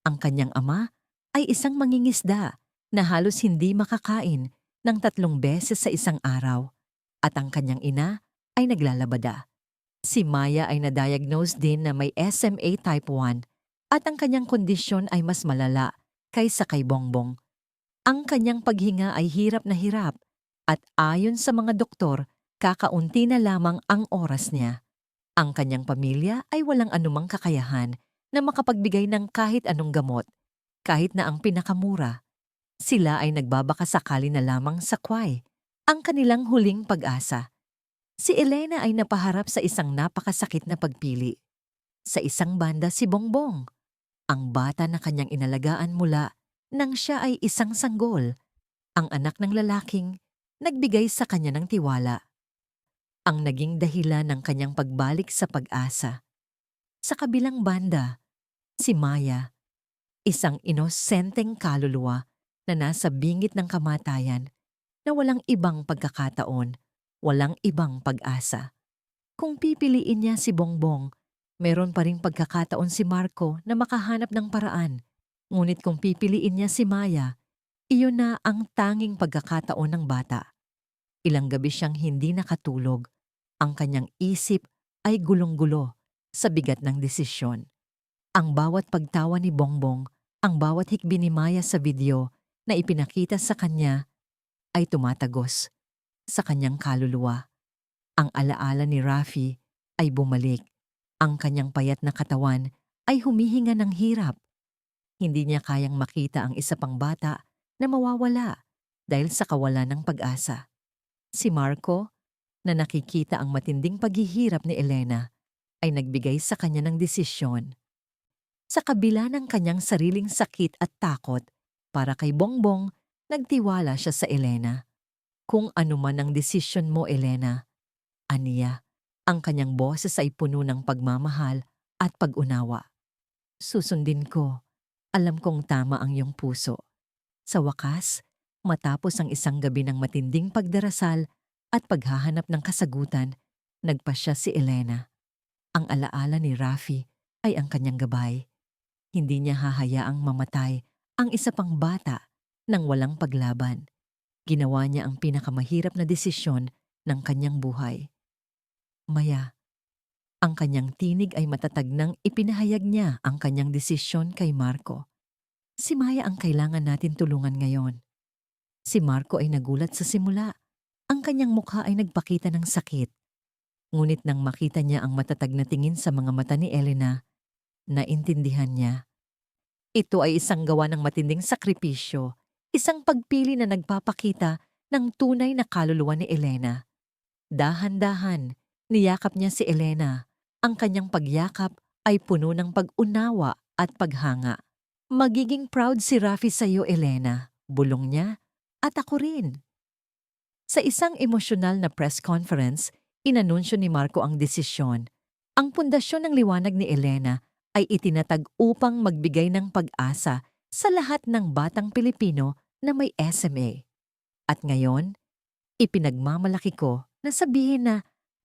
Ang kanyang ama ay isang mangingisda na halos hindi makakain ng 3 beses sa isang araw at ang kanyang ina ay naglalabada. Si Maya ay na-diagnose din na may SMA type 1 at ang kanyang kondisyon ay mas malala kaysa kay Bongbong. Ang kanyang paghinga ay hirap na hirap at ayon sa mga doktor, kakaunti na lamang ang oras niya. Ang kanyang pamilya ay walang anumang kakayahan na makapagbigay ng kahit anong gamot, kahit na ang pinakamura. Sila ay nagbabakasakali na lamang sa Kwai, ang kanilang huling pag-asa. Si Elena ay napaharap sa isang napakasakit na pagpili. Sa isang banda si Bongbong, ang bata na kanyang inalagaan mula nang siya ay isang sanggol, ang anak ng lalaking nagbigay sa kanya ng tiwala. Ang naging dahilan ng kanyang pagbalik sa pag-asa. Sa kabilang banda, si Maya, isang inosenteng kaluluwa na nasa bingit ng kamatayan na walang ibang pagkakataon, walang ibang pag-asa. Kung pipiliin niya si Bongbong, meron pa ring pagkakataon si Marco na makahanap ng paraan. Ngunit kung pipiliin niya si Maya, iyon na ang tanging pagkakataon ng bata. Ilang gabi siyang hindi nakatulog. Ang kanyang isip ay gulong-gulo sa bigat ng desisyon. Ang bawat pagtawa ni Bongbong, ang bawat hikbi ni Maya sa video na ipinakita sa kanya ay tumatagos sa kanyang kaluluwa. Ang alaala ni Rafi ay bumalik. Ang kanyang payat na katawan ay humihinga ng hirap. Hindi niya kayang makita ang isa pang bata na mawawala dahil sa kawalan ng pag-asa. Si Marco, na nakikita ang matinding paghihirap ni Elena, ay nagbigay sa kanya ng desisyon. Sa kabila ng kanyang sariling sakit at takot, para kay Bongbong, nagtiwala siya sa Elena. Kung ano man ang desisyon mo, Elena, aniya, ang kanyang boses ay puno ng pagmamahal at pag-unawa. Susundin ko. Alam kong tama ang iyong puso. Sa wakas, matapos ang isang gabi ng matinding pagdarasal at paghahanap ng kasagutan, nagpasya si Elena. Ang alaala ni Rafi ay ang kanyang gabay. Hindi niya hahayaang mamatay ang isa pang bata nang walang paglaban. Ginawa niya ang pinakamahirap na desisyon ng kanyang buhay. Maya, ang kanyang tinig ay matatag nang ipinahayag niya ang kanyang desisyon kay Marco. Si Maya ang kailangan natin tulungan ngayon. Si Marco ay nagulat sa simula. Ang kanyang mukha ay nagpakita ng sakit. Ngunit nang makita niya ang matatag na tingin sa mga mata ni Elena, naintindihan niya. Ito ay isang gawa ng matinding sakripisyo, isang pagpili na nagpapakita ng tunay na kaluluwa ni Elena. Dahan-dahan, niyakap niya si Elena. Ang kanyang pagyakap ay puno ng pag-unawa at paghanga. Magiging proud si Rafi sa iyo, Elena, bulong niya, at ako rin. Sa isang emosyonal na press conference, inanunsyo ni Marco ang desisyon. Ang pundasyon ng liwanag ni Elena ay itinatag upang magbigay ng pag-asa sa lahat ng batang Pilipino na may SMA. At ngayon, ipinagmamalaki ko na sabihin na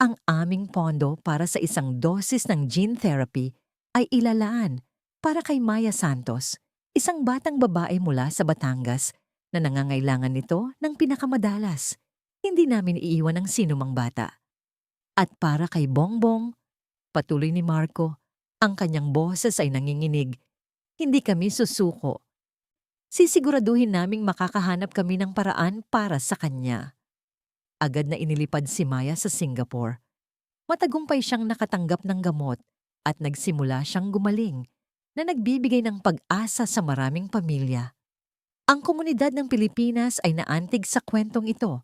ang aming pondo para sa isang dosis ng gene therapy ay ilalaan para kay Maya Santos, isang batang babae mula sa Batangas na nangangailangan nito ng pinakamadalas. Hindi namin iiwan ang sinumang bata. At para kay Bongbong, patuloy ni Marco, ang kanyang boses ay nanginginig. Hindi kami susuko. Sisiguraduhin naming makakahanap kami ng paraan para sa kanya. Agad na inilipad si Maya sa Singapore. Matagumpay siyang nakatanggap ng gamot at nagsimula siyang gumaling na nagbibigay ng pag-asa sa maraming pamilya. Ang komunidad ng Pilipinas ay naantig sa kwentong ito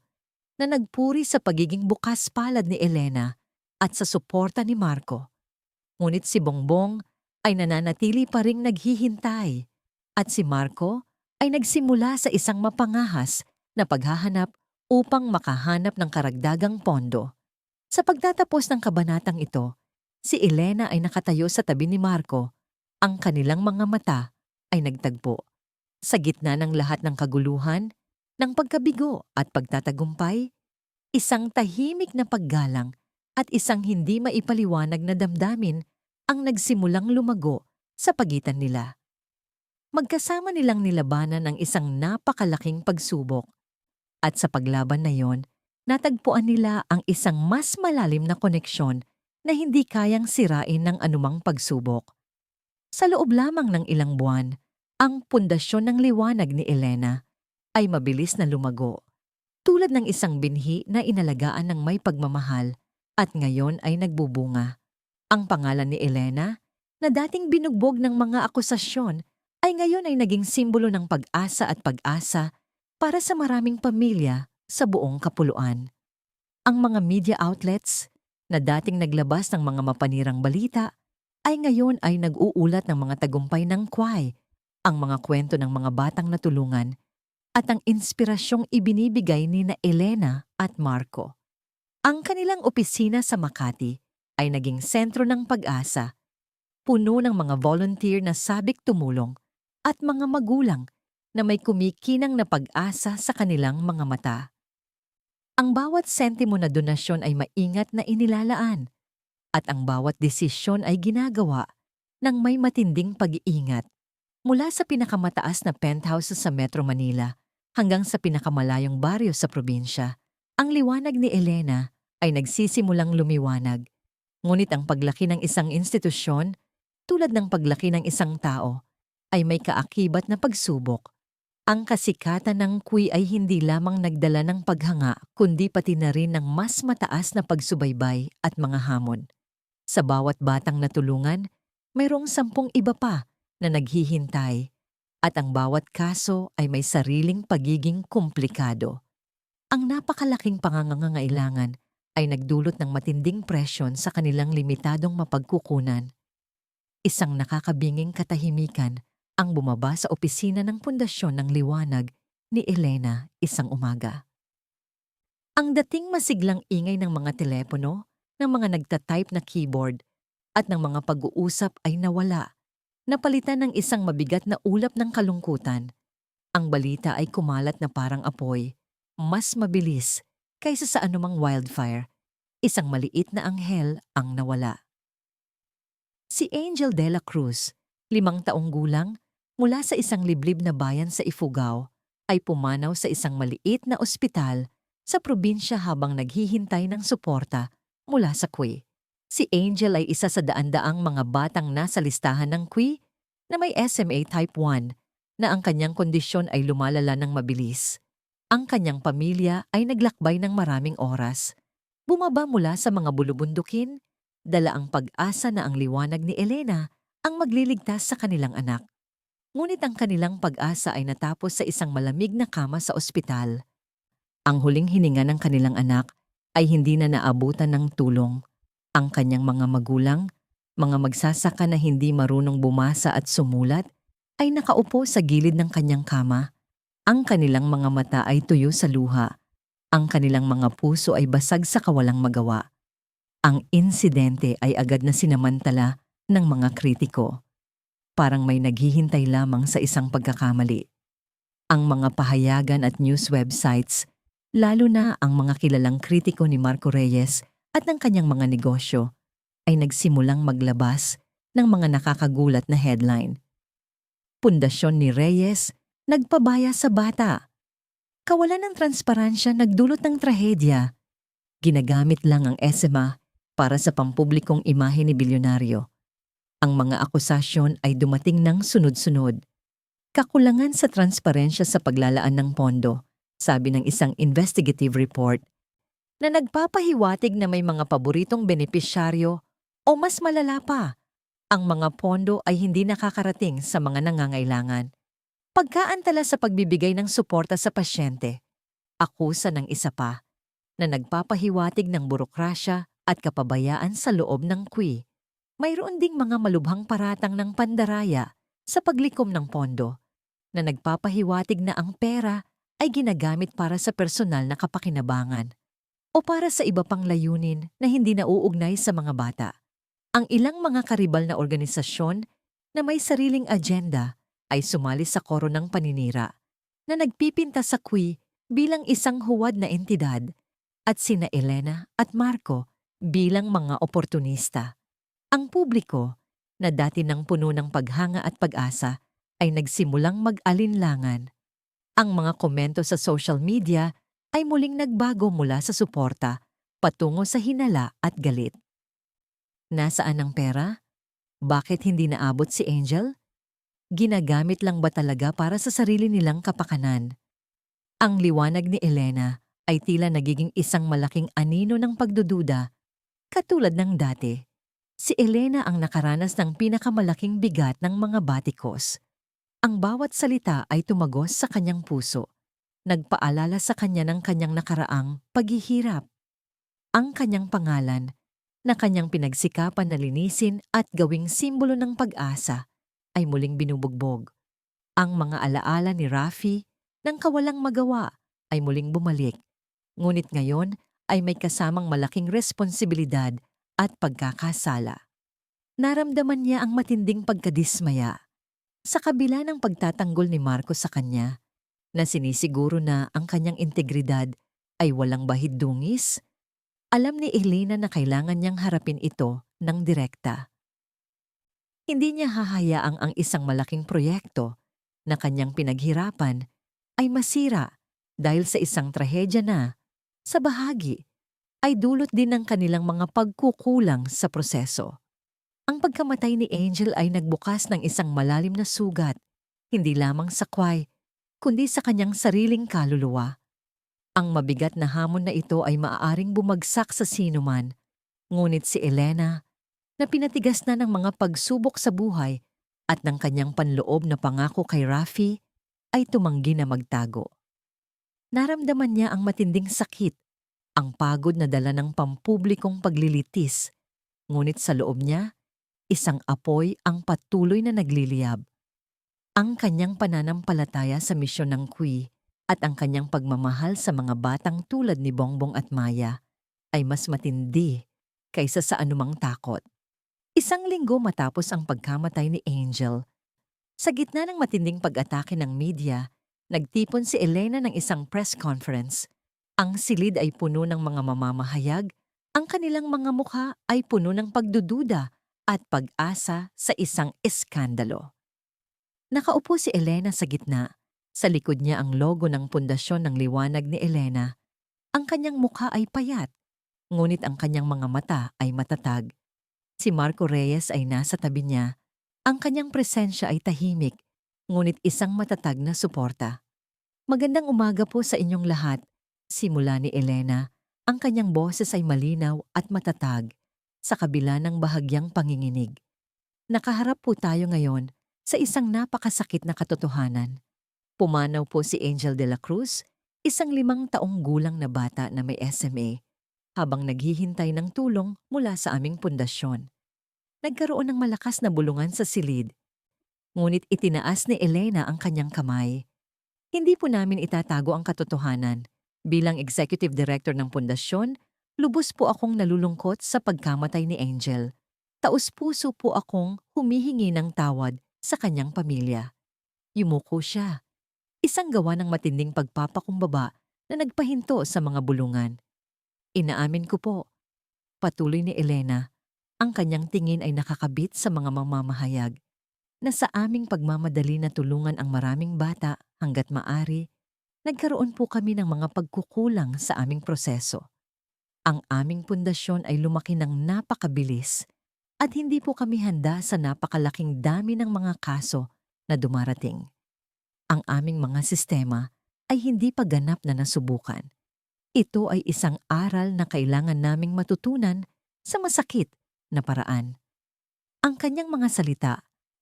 na nagpuri sa pagiging bukas palad ni Elena at sa suporta ni Marco. Ngunit si Bongbong ay nananatili pa ring naghihintay at si Marco ay nagsimula sa isang mapangahas na paghahanap upang makahanap ng karagdagang pondo. Sa pagtatapos ng kabanatang ito, si Elena ay nakatayo sa tabi ni Marco. Ang kanilang mga mata ay nagtagpo. Sa gitna ng lahat ng kaguluhan, ng pagkabigo at pagtatagumpay, isang tahimik na paggalang at isang hindi maipaliwanag na damdamin ang nagsimulang lumago sa pagitan nila. Magkasama nilang nilabanan ang isang napakalaking pagsubok. At sa paglaban na yon, natagpuan nila ang isang mas malalim na koneksyon na hindi kayang sirain ng anumang pagsubok. Sa loob lamang ng ilang buwan, ang pundasyon ng liwanag ni Elena ay mabilis na lumago, tulad ng isang binhi na inalagaan ng may pagmamahal at ngayon ay nagbubunga. Ang pangalan ni Elena, na dating binugbog ng mga akusasyon, ay ngayon ay naging simbolo ng pag-asa at pag-asa para sa maraming pamilya sa buong kapuluan. Ang mga media outlets na dating naglabas ng mga mapanirang balita ay ngayon ay nag-uulat ng mga tagumpay ng Kwai, ang mga kwento ng mga batang natulungan at ang inspirasyong ibinibigay ni na Elena at Marco. Ang kanilang opisina sa Makati ay naging sentro ng pag-asa, puno ng mga volunteer na sabik tumulong at mga magulang na may kumikinang na pag-asa sa kanilang mga mata. Ang bawat sentimo na donasyon ay maingat na inilalaan at ang bawat desisyon ay ginagawa ng may matinding pag-iingat. Mula sa pinakamataas na penthouse sa Metro Manila hanggang sa pinakamalayong baryo sa probinsya, ang liwanag ni Elena ay nagsisimulang lumiwanag. Ngunit ang paglaki ng isang institusyon, tulad ng paglaki ng isang tao, ay may kaakibat na pagsubok. Ang kasikatan ng Kwai ay hindi lamang nagdala ng paghanga kundi pati na rin ng mas mataas na pagsubaybay at mga hamon. Sa bawat batang natulungan, mayroong 10 iba pa na naghihintay at ang bawat kaso ay may sariling pagiging komplikado. Ang napakalaking pangangangailangan ay nagdulot ng matinding presyon sa kanilang limitadong mapagkukunan. Isang nakakabinging katahimikan ang bumaba sa opisina ng Pundasyon ng Liwanag ni Elena isang umaga. Ang dating masiglang ingay ng mga telepono, ng mga nagtatype na keyboard, at ng mga pag-uusap ay nawala, napalitan ng isang mabigat na ulap ng kalungkutan. Ang balita ay kumalat na parang apoy, mas mabilis kaysa sa anumang wildfire. Isang maliit na anghel ang nawala. Si Angel de la Cruz, 5 taong gulang, mula sa isang liblib na bayan sa Ifugao, ay pumanaw sa isang maliit na ospital sa probinsya habang naghihintay ng suporta mula sa Kwai. Si Angel ay isa sa daan-daang mga batang nasa listahan ng Kwai na may SMA Type 1 na ang kanyang kondisyon ay lumalala ng mabilis. Ang kanyang pamilya ay naglakbay ng maraming oras. Bumaba mula sa mga bulubundukin, dala ang pag-asa na ang liwanag ni Elena ang magliligtas sa kanilang anak. Ngunit ang kanilang pag-asa ay natapos sa isang malamig na kama sa ospital. Ang huling hininga ng kanilang anak ay hindi na naabutan ng tulong. Ang kanyang mga magulang, mga magsasaka na hindi marunong bumasa at sumulat, ay nakaupo sa gilid ng kanyang kama. Ang kanilang mga mata ay tuyo sa luha. Ang kanilang mga puso ay basag sa kawalang magawa. Ang insidente ay agad na sinamantala ng mga kritiko. Parang may naghihintay lamang sa isang pagkakamali. Ang mga pahayagan at news websites, lalo na ang mga kilalang kritiko ni Marco Reyes at ng kanyang mga negosyo, ay nagsimulang maglabas ng mga nakakagulat na headline. Pundasyon ni Reyes, nagpabaya sa bata. Kawalan ng transparensya nagdulot ng trahedya. Ginagamit lang ang SMA para sa pampublikong imahe ni bilyonaryo. Ang mga akusasyon ay dumating ng sunod-sunod. Kakulangan sa transparensya sa paglalaan ng pondo, sabi ng isang investigative report, na nagpapahiwatig na may mga paboritong benepisyaryo o mas malala pa, ang mga pondo ay hindi nakakarating sa mga nangangailangan. Pagkaantala sa pagbibigay ng suporta sa pasyente, akusa ng isa pa na nagpapahiwatig ng burokrasya at kapabayaan sa loob ng QUI. Mayroon ding mga malubhang paratang ng pandaraya sa paglikom ng pondo na nagpapahiwatig na ang pera ay ginagamit para sa personal na kapakinabangan o para sa iba pang layunin na hindi nauugnay sa mga bata. Ang ilang mga karibal na organisasyon na may sariling agenda ay sumali sa koro ng paninira na nagpipinta sa QUI bilang isang huwad na entidad at sina Elena at Marco bilang mga oportunista. Ang publiko, na dati nang puno ng paghanga at pag-asa, ay nagsimulang mag-alinlangan. Ang mga komento sa social media ay muling nagbago mula sa suporta patungo sa hinala at galit. Nasaan ang pera? Bakit hindi naabot si Angel? Ginagamit lang ba talaga para sa sarili nilang kapakanan? Ang liwanag ni Elena ay tila nagiging isang malaking anino ng pagdududa. Katulad ng dati, si Elena ang nakaranas ng pinakamalaking bigat ng mga batikos. Ang bawat salita ay tumagos sa kanyang puso. Nagpaalala sa kanya ng kanyang nakaraang paghihirap. Ang kanyang pangalan, na kanyang pinagsikapan na linisin at gawing simbolo ng pag-asa, ay muling binubugbog. Ang mga alaala ni Rafi ng kawalang magawa ay muling bumalik. Ngunit ngayon ay may kasamang malaking responsibilidad at pagkakasala. Naramdaman niya ang matinding pagkadismaya sa kabila ng pagtatanggol ni Marco sa kanya, na sinisiguro na ang kanyang integridad ay walang bahid-dungis. Alam ni Elena na kailangan niyang harapin ito ng direkta. Hindi niya hahayaang ang isang malaking proyekto na kanyang pinaghirapan ay masira dahil sa isang trahedya na, sa bahagi, ay dulot din ng kanilang mga pagkukulang sa proseso. Ang pagkamatay ni Angel ay nagbukas ng isang malalim na sugat, hindi lamang sa kway, kundi sa kanyang sariling kaluluwa. Ang mabigat na hamon na ito ay maaaring bumagsak sa sinuman, ngunit si Elena, na pinatigas na ng mga pagsubok sa buhay at ng kanyang panloob na pangako kay Rafi, ay tumanggi na magtago. Naramdaman niya ang matinding sakit, ang pagod na dala ng pampublikong paglilitis, ngunit sa loob niya, isang apoy ang patuloy na nagliliyab. Ang kanyang pananampalataya sa misyon ng QUI at ang kanyang pagmamahal sa mga batang tulad ni Bongbong at Maya ay mas matindi kaysa sa anumang takot. Isang linggo matapos ang pagkamatay ni Angel, sa gitna ng matinding pag-atake ng media, nagtipon si Elena ng isang press conference. Ang silid ay puno ng mga mamamahayag, ang kanilang mga mukha ay puno ng pagdududa at pag-asa sa isang eskandalo. Nakaupo si Elena sa gitna. Sa likod niya ang logo ng pundasyon ng liwanag ni Elena. Ang kanyang mukha ay payat, ngunit ang kanyang mga mata ay matatag. Si Marco Reyes ay nasa tabi niya. Ang kanyang presensya ay tahimik, ngunit isang matatag na suporta. Magandang umaga po sa inyong lahat. Simula ni Elena, ang kanyang boses ay malinaw at matatag sa kabila ng bahagyang panginginig. Nakaharap po tayo ngayon sa isang napakasakit na katotohanan. Pumanaw po si Angel de la Cruz, isang 5 taong gulang na bata na may SMA, habang naghihintay ng tulong mula sa aming pundasyon. Nagkaroon ng malakas na bulungan sa silid. Ngunit itinaas ni Elena ang kanyang kamay. Hindi po namin itatago ang katotohanan. Bilang executive director ng pundasyon, lubos po akong nalulungkot sa pagkamatay ni Angel. Taos-puso po akong humihingi ng tawad sa kanyang pamilya. Yumuko siya. Isang gawa ng matinding pagpapakumbaba na nagpahinto sa mga bulungan. Inaamin ko po. Patuloy ni Elena, ang kanyang tingin ay nakakabit sa mga mamamahayag na sa aming pagmamadali na tulungan ang maraming bata hanggat maari, nagkaroon po kami ng mga pagkukulang sa aming proseso. Ang aming pundasyon ay lumaki ng napakabilis at hindi po kami handa sa napakalaking dami ng mga kaso na dumarating. Ang aming mga sistema ay hindi pa ganap na nasubukan. Ito ay isang aral na kailangan naming matutunan sa masakit na paraan. Ang kanyang mga salita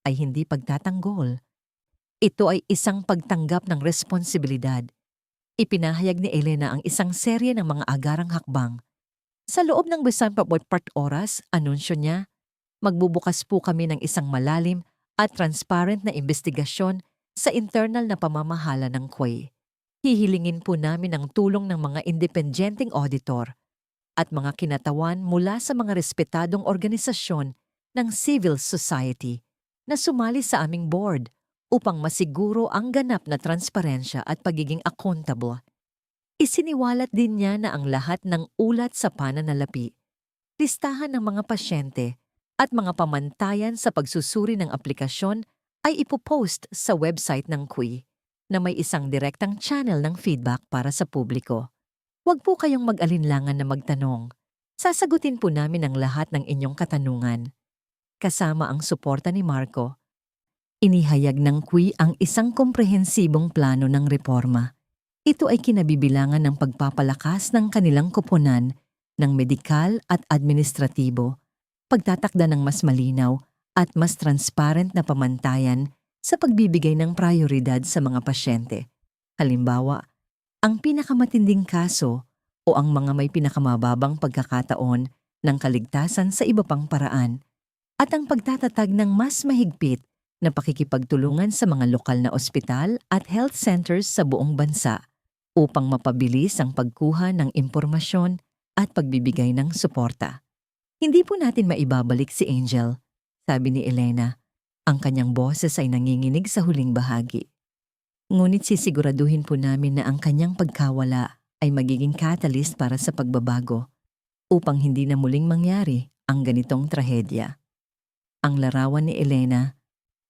ay hindi pagtatanggol. Ito ay isang pagtanggap ng responsibilidad. Ipinahayag ni Elena ang isang serye ng mga agarang hakbang. Sa loob ng bisan pa part oras, anunsyo niya, magbubukas po kami ng isang malalim at transparent na investigasyon sa internal na pamamahala ng Quay. Hihilingin po namin ang tulong ng mga independenteng auditor at mga kinatawan mula sa mga respetadong organisasyon ng civil society na sumali sa aming board upang masiguro ang ganap na transparensya at pagiging accountable. Isiniwalat din niya na ang lahat ng ulat sa pananalapi, listahan ng mga pasyente at mga pamantayan sa pagsusuri ng aplikasyon ay ipopost sa website ng QUI na may isang direktang channel ng feedback para sa publiko. Huwag po kayong mag-alinlangan na magtanong. Sasagutin po namin ang lahat ng inyong katanungan. Kasama ang suporta ni Marco, inihayag ng QUI ang isang komprehensibong plano ng reforma. Ito ay kinabibilangan ng pagpapalakas ng kanilang koponan ng medikal at administratibo, pagtatakda ng mas malinaw at mas transparent na pamantayan sa pagbibigay ng prioridad sa mga pasyente. Halimbawa, ang pinakamatinding kaso o ang mga may pinakamababang pagkakataon ng kaligtasan sa iba pang paraan at ang pagtatatag ng mas mahigpit na pakikipagtulungan sa mga lokal na ospital at health centers sa buong bansa upang mapabilis ang pagkuha ng impormasyon at pagbibigay ng suporta. Hindi po natin maibabalik si Angel, sabi ni Elena. Ang kanyang boses ay nanginginig sa huling bahagi. Ngunit sisiguraduhin po namin na ang kanyang pagkawala ay magiging catalyst para sa pagbabago upang hindi na muling mangyari ang ganitong trahedya. Ang larawan ni Elena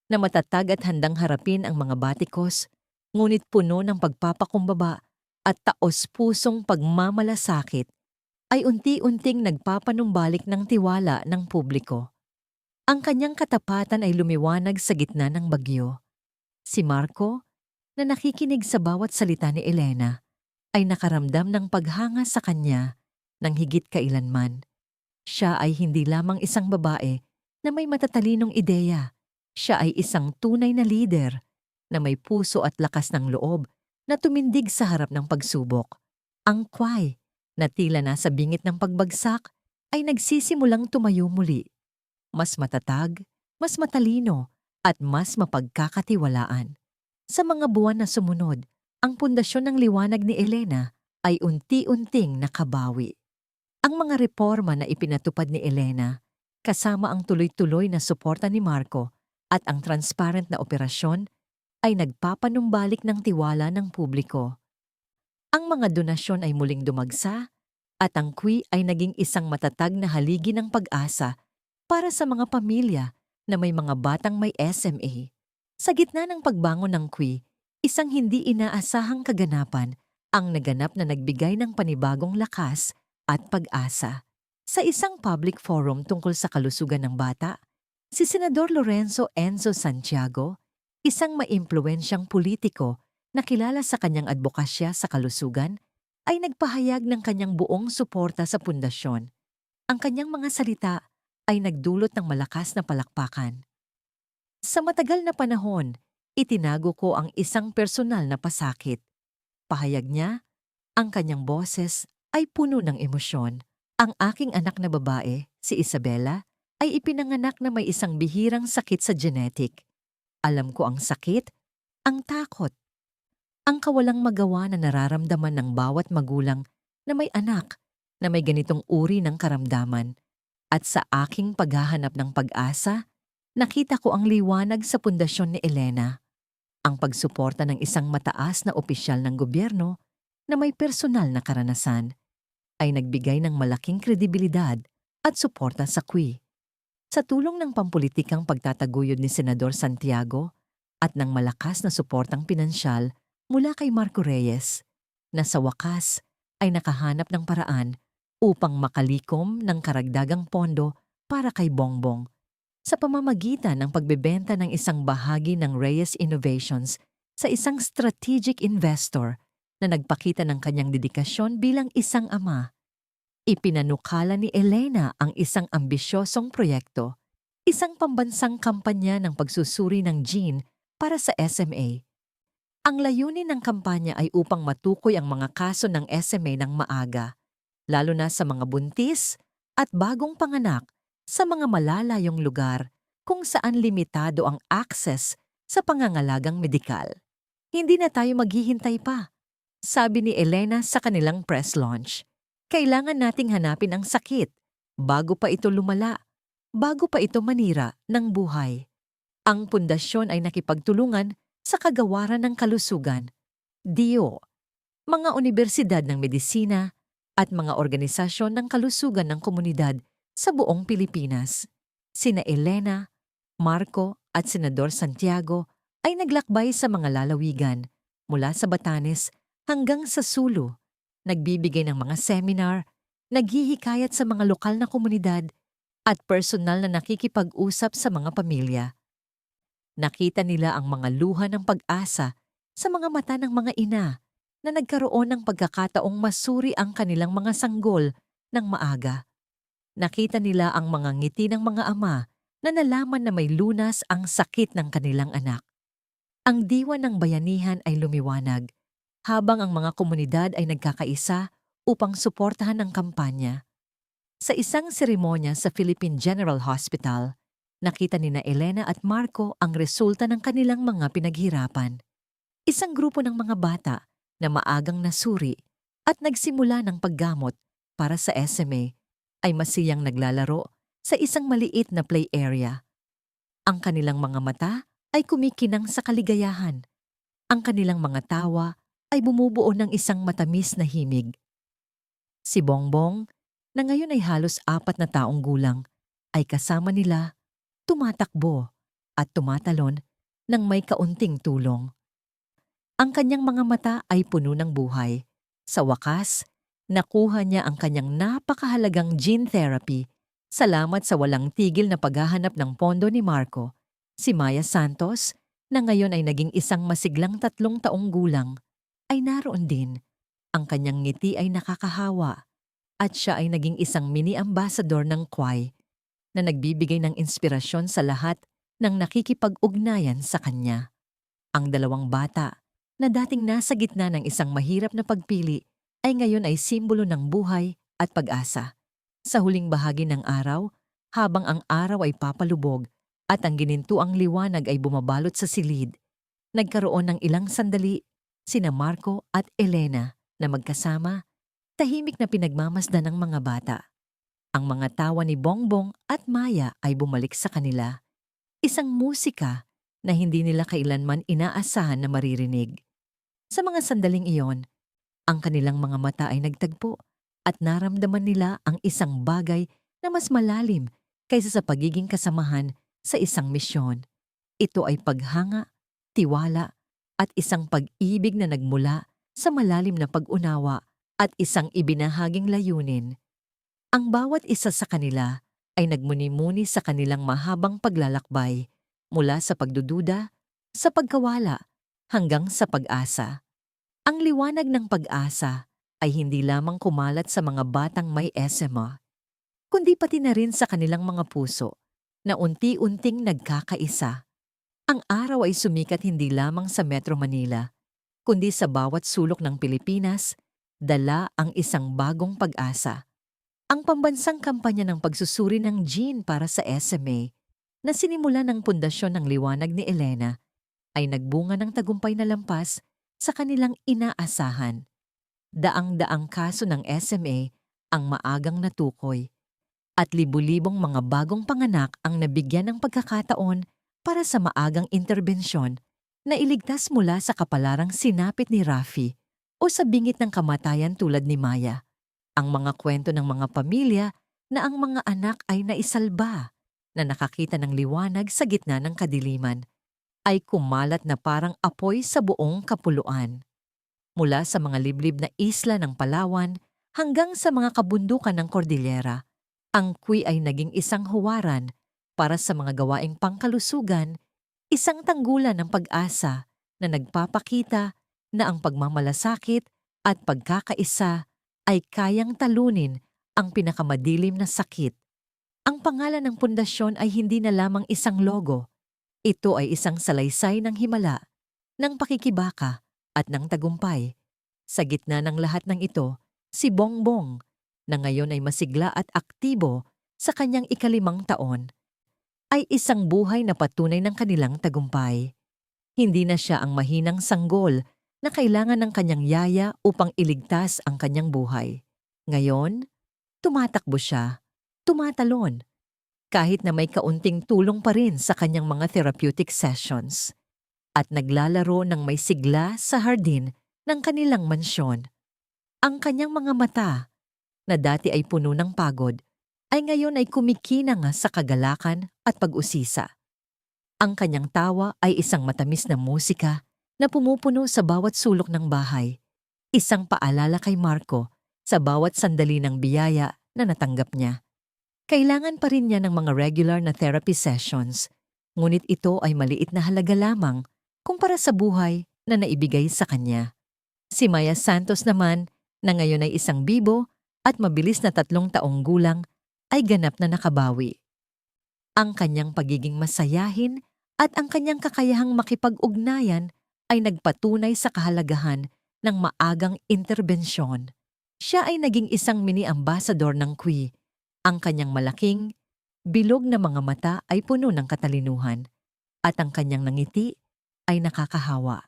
na matatag at handang harapin ang mga batikos, ngunit puno ng pagpapakumbaba at taos-pusong pagmamalasakit, ay unti-unting nagpapanumbalik ng tiwala ng publiko. Ang kanyang katapatan ay lumiwanag sa gitna ng bagyo. Si Marco, na nakikinig sa bawat salita ni Elena, ay nakaramdam ng paghanga sa kanya ng higit kailanman. Siya ay hindi lamang isang babae na may matatalinong ideya. Siya ay isang tunay na leader na may puso at lakas ng loob na tumindig sa harap ng pagsubok. Ang Quay, na tila nasa bingit ng pagbagsak, ay nagsisimulang tumayo muli. Mas matatag, mas matalino, at mas mapagkakatiwalaan. Sa mga buwan na sumunod, ang pundasyon ng liwanag ni Elena ay unti-unting nakabawi. Ang mga reforma na ipinatupad ni Elena, kasama ang tuloy-tuloy na suporta ni Marco at ang transparent na operasyon, ay nagpapanumbalik ng tiwala ng publiko. Ang mga donasyon ay muling dumagsa at ang QUI ay naging isang matatag na haligi ng pag-asa para sa mga pamilya na may mga batang may SMA. Sa gitna ng pagbangon ng QUI, isang hindi inaasahang kaganapan ang naganap na nagbigay ng panibagong lakas at pag-asa. Sa isang public forum tungkol sa kalusugan ng bata, si Senador Lorenzo Enzo Santiago, isang maimpluwensyang politiko na kilala sa kanyang advokasya sa kalusugan, ay nagpahayag ng kanyang buong suporta sa pundasyon. Ang kanyang mga salita ay nagdulot ng malakas na palakpakan. Sa matagal na panahon, itinago ko ang isang personal na pasakit. Pahayag niya, ang kanyang boses ay puno ng emosyon. Ang aking anak na babae, si Isabella, ay ipinanganak na may isang bihirang sakit sa genetic. Alam ko ang sakit, ang takot, ang kawalang magawa na nararamdaman ng bawat magulang na may anak na may ganitong uri ng karamdaman. At sa aking paghahanap ng pag-asa, nakita ko ang liwanag sa pundasyon ni Elena, ang pagsuporta ng isang mataas na opisyal ng gobyerno na may personal na karanasan, ay nagbigay ng malaking kredibilidad at suporta sa QUI. Sa tulong ng pampulitikang pagtataguyod ni Senador Santiago at ng malakas na suportang pinansyal mula kay Marco Reyes na sa wakas ay nakahanap ng paraan upang makalikom ng karagdagang pondo para kay Bongbong sa pamamagitan ng pagbebenta ng isang bahagi ng Reyes Innovations sa isang strategic investor na nagpakita ng kanyang dedikasyon bilang isang ama. Ipinanukala ni Elena ang isang ambisyosong proyekto, isang pambansang kampanya ng pagsusuri ng gene para sa SMA. Ang layunin ng kampanya ay upang matukoy ang mga kaso ng SMA ng maaga, lalo na sa mga buntis at bagong panganak sa mga malalayong lugar kung saan limitado ang access sa pangangalagang medikal. Hindi na tayo maghihintay pa, sabi ni Elena sa kanilang press launch. Kailangan nating hanapin ang sakit bago pa ito lumala, bago pa ito manira ng buhay. Ang pundasyon ay nakipagtulungan sa kagawaran ng kalusugan, DIO, mga universidad ng medisina at mga organisasyon ng kalusugan ng komunidad sa buong Pilipinas. Sina Elena, Marco at Senador Santiago ay naglakbay sa mga lalawigan mula sa Batanes hanggang sa Sulu, nagbibigay ng mga seminar, naghihikayat sa mga lokal na komunidad at personal na nakikipag-usap sa mga pamilya. Nakita nila ang mga luha ng pag-asa sa mga mata ng mga ina na nagkaroon ng pagkakataong masuri ang kanilang mga sanggol ng maaga. Nakita nila ang mga ngiti ng mga ama na nalaman na may lunas ang sakit ng kanilang anak. Ang diwa ng bayanihan ay lumiwanag habang ang mga komunidad ay nagkakaisa upang suportahan ang kampanya. Sa isang seremonya sa Philippine General Hospital, nakita nina Elena at Marco ang resulta ng kanilang mga pinaghirapan. Isang grupo ng mga bata na maagang nasuri at nagsimula ng paggamot para sa SMA ay masiyang naglalaro sa isang maliit na play area. Ang kanilang mga mata ay kumikinang sa kaligayahan. Ang kanilang mga tawa ay bumubuo ng isang matamis na himig. Si Bongbong, na ngayon ay halos 4 na taong gulang, ay kasama nila, tumatakbo at tumatalon ng may kaunting tulong. Ang kanyang mga mata ay puno ng buhay. Sa wakas, nakuha niya ang kanyang napakahalagang gene therapy salamat sa walang tigil na paghahanap ng pondo ni Marco. Si Maya Santos, na ngayon ay naging isang masiglang 3 taong gulang, ay naroon din. Ang kanyang ngiti ay nakakahawa at siya ay naging isang mini-ambassador ng Kwai na nagbibigay ng inspirasyon sa lahat ng nakikipag-ugnayan sa kanya. Ang 2 bata na dating nasa gitna ng isang mahirap na pagpili ay ngayon ay simbolo ng buhay at pag-asa. Sa huling bahagi ng araw, habang ang araw ay papalubog at ang ginintuang liwanag ay bumabalot sa silid, nagkaroon ng ilang sandali sina Marco at Elena na magkasama, tahimik na pinagmamasdan ng mga bata. Ang mga tawa ni Bongbong at Maya ay bumalik sa kanila. Isang musika na hindi nila kailanman inaasahan na maririnig. Sa mga sandaling iyon, ang kanilang mga mata ay nagtagpo at naramdaman nila ang isang bagay na mas malalim kaysa sa pagiging kasamahan sa isang misyon. Ito ay paghanga, tiwala, at isang pag-ibig na nagmula sa malalim na pag-unawa at isang ibinahaging layunin. Ang bawat isa sa kanila ay nagmuni-muni sa kanilang mahabang paglalakbay mula sa pagdududa, sa pagkawala, hanggang sa pag-asa. Ang liwanag ng pag-asa ay hindi lamang kumalat sa mga batang may SMA, kundi pati na rin sa kanilang mga puso na unti-unting nagkakaisa. Ang araw ay sumikat hindi lamang sa Metro Manila, kundi sa bawat sulok ng Pilipinas, dala ang isang bagong pag-asa. Ang pambansang kampanya ng pagsusuri ng gene para sa SMA na sinimula ng pundasyon ng liwanag ni Elena ay nagbunga ng tagumpay na lampas sa kanilang inaasahan. Daang-daang kaso ng SMA ang maagang natukoy at libu-libong mga bagong panganak ang nabigyan ng pagkakataon para sa maagang interbensyon na iligtas mula sa kapalarang sinapit ni Rafi o sa bingit ng kamatayan tulad ni Maya. Ang mga kwento ng mga pamilya na ang mga anak ay naisalba, na nakakita ng liwanag sa gitna ng kadiliman, ay kumalat na parang apoy sa buong kapuluan. Mula sa mga liblib na isla ng Palawan hanggang sa mga kabundukan ng Cordillera, ang Kui ay naging isang huwaran para sa mga gawaing pangkalusugan, isang tanggulan ng pag-asa na nagpapakita na ang pagmamalasakit at pagkakaisa ay kayang talunin ang pinakamadilim na sakit. Ang pangalan ng pundasyon ay hindi na lamang isang logo. Ito ay isang salaysay ng himala, ng pakikibaka at ng tagumpay. Sa gitna ng lahat ng ito, si Bongbong, na ngayon ay masigla at aktibo sa kanyang ika-5 taon, ay isang buhay na patunay ng kanilang tagumpay. Hindi na siya ang mahinang sanggol na kailangan ng kanyang yaya upang iligtas ang kanyang buhay. Ngayon, tumatakbo siya, tumatalon, kahit na may kaunting tulong pa rin sa kanyang mga therapeutic sessions, at naglalaro ng may sigla sa hardin ng kanilang mansyon. Ang kanyang mga mata, na dati ay puno ng pagod, ay ngayon ay kumikinang sa kagalakan at pag-usisa. Ang kanyang tawa ay isang matamis na musika na pumupuno sa bawat sulok ng bahay, isang paalala kay Marco sa bawat sandali ng biyaya na natanggap niya. Kailangan pa rin niya ng mga regular na therapy sessions, ngunit ito ay maliit na halaga lamang kumpara sa buhay na naibigay sa kanya. Si Maya Santos naman, na ngayon ay isang bibo at mabilis na 3 taong gulang, ay ganap na nakabawi. Ang kanyang pagiging masayahin at ang kanyang kakayahang makipag-ugnayan ay nagpatunay sa kahalagahan ng maagang interbensyon. Siya ay naging isang mini-ambassador ng Kui. Ang kanyang malaking, bilog na mga mata ay puno ng katalinuhan, at ang kanyang ngiti ay nakakahawa.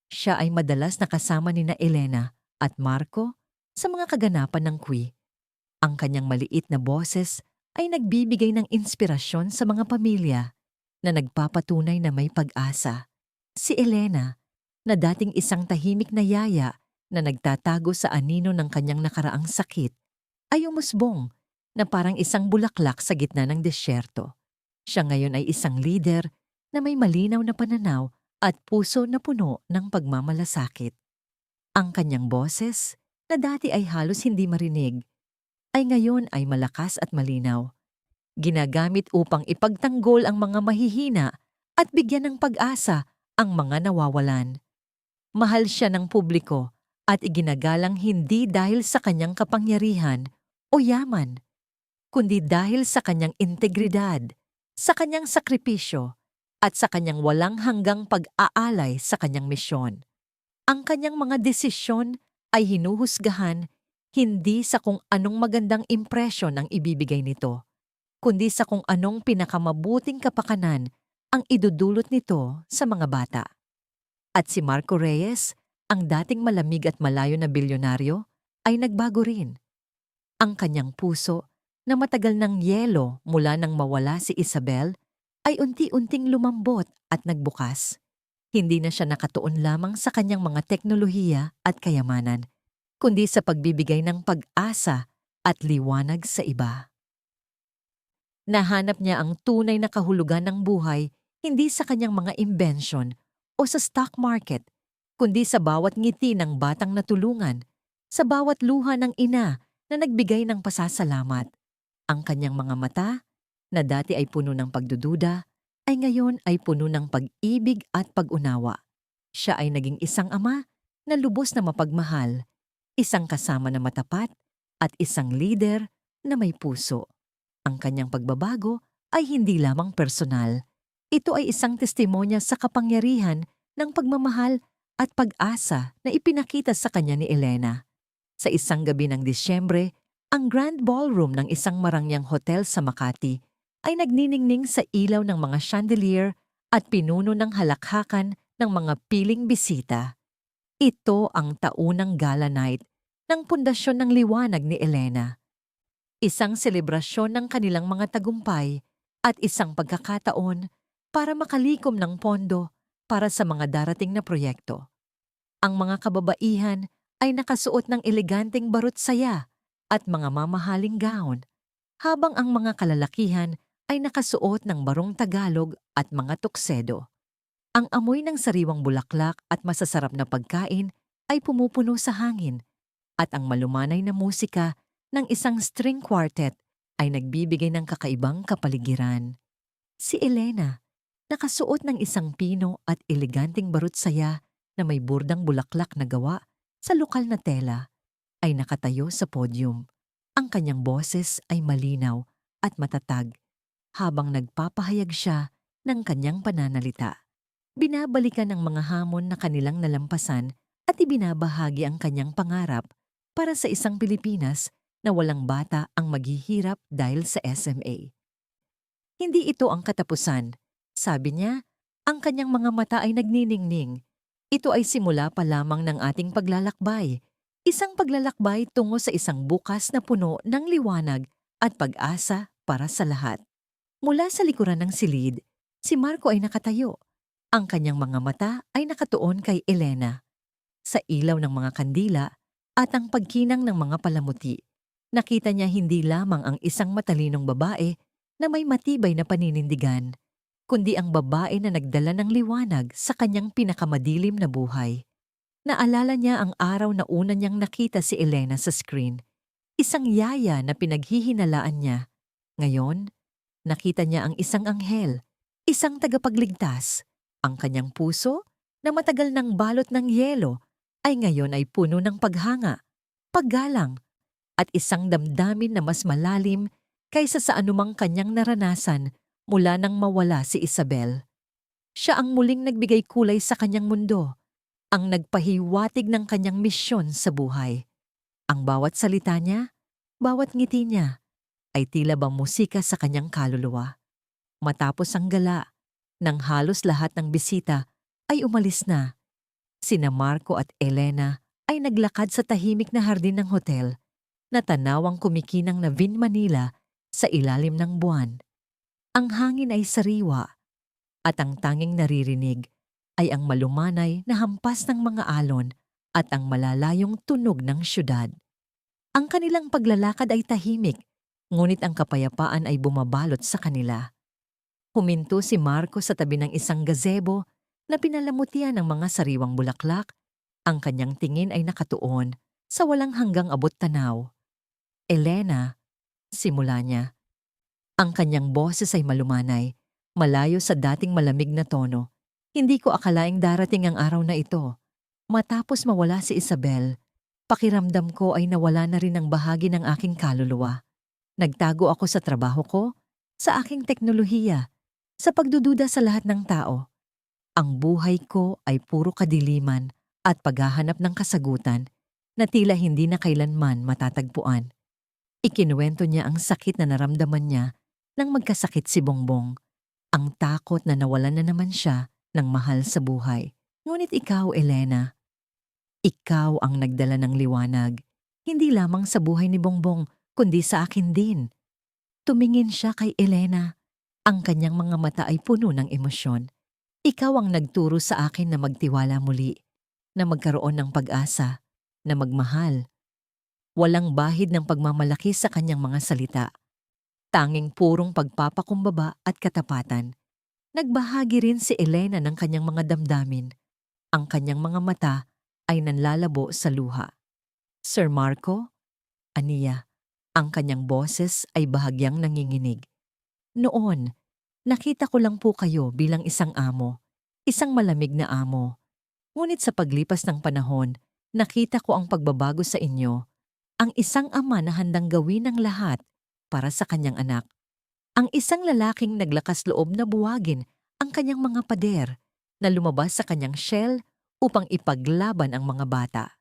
Siya ay madalas nakasama nina Elena at Marco sa mga kaganapan ng Kui. Ang kanyang maliit na boses ay nagbibigay ng inspirasyon sa mga pamilya na nagpapatunay na may pag-asa. Si Elena, na dating isang tahimik na yaya na nagtatago sa anino ng kanyang nakaraang sakit, ay umusbong na parang isang bulaklak sa gitna ng desyerto. Siya ngayon ay isang leader na may malinaw na pananaw at puso na puno ng pagmamalasakit. Ang kanyang boses, na dati ay halos hindi marinig, ay ngayon ay malakas at malinaw. Ginagamit upang ipagtanggol ang mga mahihina at bigyan ng pag-asa ang mga nawawalan. Mahal siya ng publiko at iginagalang hindi dahil sa kanyang kapangyarihan o yaman, kundi dahil sa kanyang integridad, sa kanyang sakripisyo, at sa kanyang walang hanggang pag-aalay sa kanyang misyon. Ang kanyang mga desisyon ay hinuhusgahan hindi sa kung anong magandang impresyon ang ibibigay nito, kundi sa kung anong pinakamabuting kapakanan ang idudulot nito sa mga bata. At si Marco Reyes, ang dating malamig at malayo na bilyonaryo, ay nagbago rin. Ang kanyang puso, na matagal ng yelo mula nang mawala si Isabel, ay unti-unting lumambot at nagbukas. Hindi na siya nakatuon lamang sa kanyang mga teknolohiya at kayamanan, kundi sa pagbibigay ng pag-asa at liwanag sa iba. Nahanap niya ang tunay na kahulugan ng buhay hindi sa kanyang mga invention o sa stock market, kundi sa bawat ngiti ng batang natulungan, sa bawat luha ng ina na nagbigay ng pasasalamat. Ang kanyang mga mata, na dati ay puno ng pagdududa, ay ngayon ay puno ng pag-ibig at pag-unawa. Siya ay naging isang ama na lubos na mapagmahal, isang kasama na matapat, at isang leader na may puso. Ang kanyang pagbabago ay hindi lamang personal. Ito ay isang testimonya sa kapangyarihan ng pagmamahal at pag-asa na ipinakita sa kanya ni Elena. Sa isang gabi ng Disyembre, ang Grand Ballroom ng isang marangyang hotel sa Makati ay nagniningning sa ilaw ng mga chandelier at pinuno ng halakhakan ng mga piling bisita. Ito ang taunang gala night ng Pundasyon ng Liwanag ni Elena. Isang selebrasyon ng kanilang mga tagumpay at isang pagkakataon para makalikom ng pondo para sa mga darating na proyekto. Ang mga kababaihan ay nakasuot ng eleganteng barot-saya at mga mamahaling gown, habang ang mga kalalakihan ay nakasuot ng barong Tagalog at mga tuksedo. Ang amoy ng sariwang bulaklak at masasarap na pagkain ay pumupuno sa hangin at ang malumanay na musika ng isang string quartet ay nagbibigay ng kakaibang kapaligiran. Si Elena, nakasuot ng isang pino at eleganteng barut-saya na may burdang bulaklak na gawa sa lokal na tela, ay nakatayo sa podium. Ang kanyang boses ay malinaw at matatag habang nagpapahayag siya ng kanyang pananalita. Binabalikan ang mga hamon na kanilang nalampasan at ibinabahagi ang kanyang pangarap para sa isang Pilipinas na walang bata ang maghihirap dahil sa SMA. Hindi ito ang katapusan. Sabi niya, ang kanyang mga mata ay nagniningning. Ito ay simula pa lamang ng ating paglalakbay. Isang paglalakbay tungo sa isang bukas na puno ng liwanag at pag-asa para sa lahat. Mula sa likuran ng silid, si Marco ay nakatayo. Ang kanyang mga mata ay nakatuon kay Elena. Sa ilaw ng mga kandila at ang pagkinang ng mga palamuti, nakita niya hindi lamang ang isang matalinong babae na may matibay na paninindigan, kundi ang babae na nagdala ng liwanag sa kanyang pinakamadilim na buhay. Naalala niya ang araw na una niyang nakita si Elena sa screen. Isang yaya na pinaghihinalaan niya. Ngayon, nakita niya ang isang anghel, isang tagapagligtas. Ang kanyang puso, na matagal nang balot ng yelo, ay ngayon ay puno ng paghanga, paggalang, at isang damdamin na mas malalim kaysa sa anumang kanyang naranasan mula nang mawala si Isabel. Siya ang muling nagbigay kulay sa kanyang mundo, ang nagpahiwatig ng kanyang misyon sa buhay. Ang bawat salita niya, bawat ngiti niya, ay tila bang musika sa kanyang kaluluwa. Matapos ang gala, nang halos lahat ng bisita ay umalis na, sina Marco at Elena ay naglakad sa tahimik na hardin ng hotel na tanawang kumikinang na Vin Manila sa ilalim ng buwan. Ang hangin ay sariwa at ang tanging naririnig ay ang malumanay na hampas ng mga alon at ang malalayong tunog ng syudad. Ang kanilang paglalakad ay tahimik, ngunit ang kapayapaan ay bumabalot sa kanila. Huminto si Marco sa tabi ng isang gazebo na pinalamutian ng mga sariwang bulaklak. Ang kanyang tingin ay nakatuon sa walang hanggang abot tanaw. Elena, simula niya. Ang kanyang boses ay malumanay, malayo sa dating malamig na tono. Hindi ko akalaing darating ang araw na ito. Matapos mawala si Isabel, pakiramdam ko ay nawala na rin ang bahagi ng aking kaluluwa. Nagtago ako sa trabaho ko, sa aking teknolohiya, sa pagdududa sa lahat ng tao. Ang buhay ko ay puro kadiliman at paghahanap ng kasagutan na tila hindi na kailanman matatagpuan. Ikinuwento niya ang sakit na naramdaman niya nang magkasakit si Bongbong. Ang takot na nawalan na naman siya ng mahal sa buhay. Ngunit ikaw, Elena, ikaw ang nagdala ng liwanag, hindi lamang sa buhay ni Bongbong, kundi sa akin din. Tumingin siya kay Elena. Ang kanyang mga mata ay puno ng emosyon. Ikaw ang nagturo sa akin na magtiwala muli, na magkaroon ng pag-asa, na magmahal. Walang bahid ng pagmamalaki sa kanyang mga salita. Tanging purong pagpapakumbaba at katapatan. Nagbahagi rin si Elena ng kanyang mga damdamin. Ang kanyang mga mata ay nanlalabo sa luha. Sir Marco, aniya, ang kanyang boses ay bahagyang nanginginig. Noon, nakita ko lang po kayo bilang isang amo, isang malamig na amo. Ngunit sa paglipas ng panahon, nakita ko ang pagbabago sa inyo, ang isang ama na handang gawin ang lahat para sa kanyang anak. Ang isang lalaking naglakas loob na buwagin ang kanyang mga pader na lumabas sa kanyang shell upang ipaglaban ang mga bata.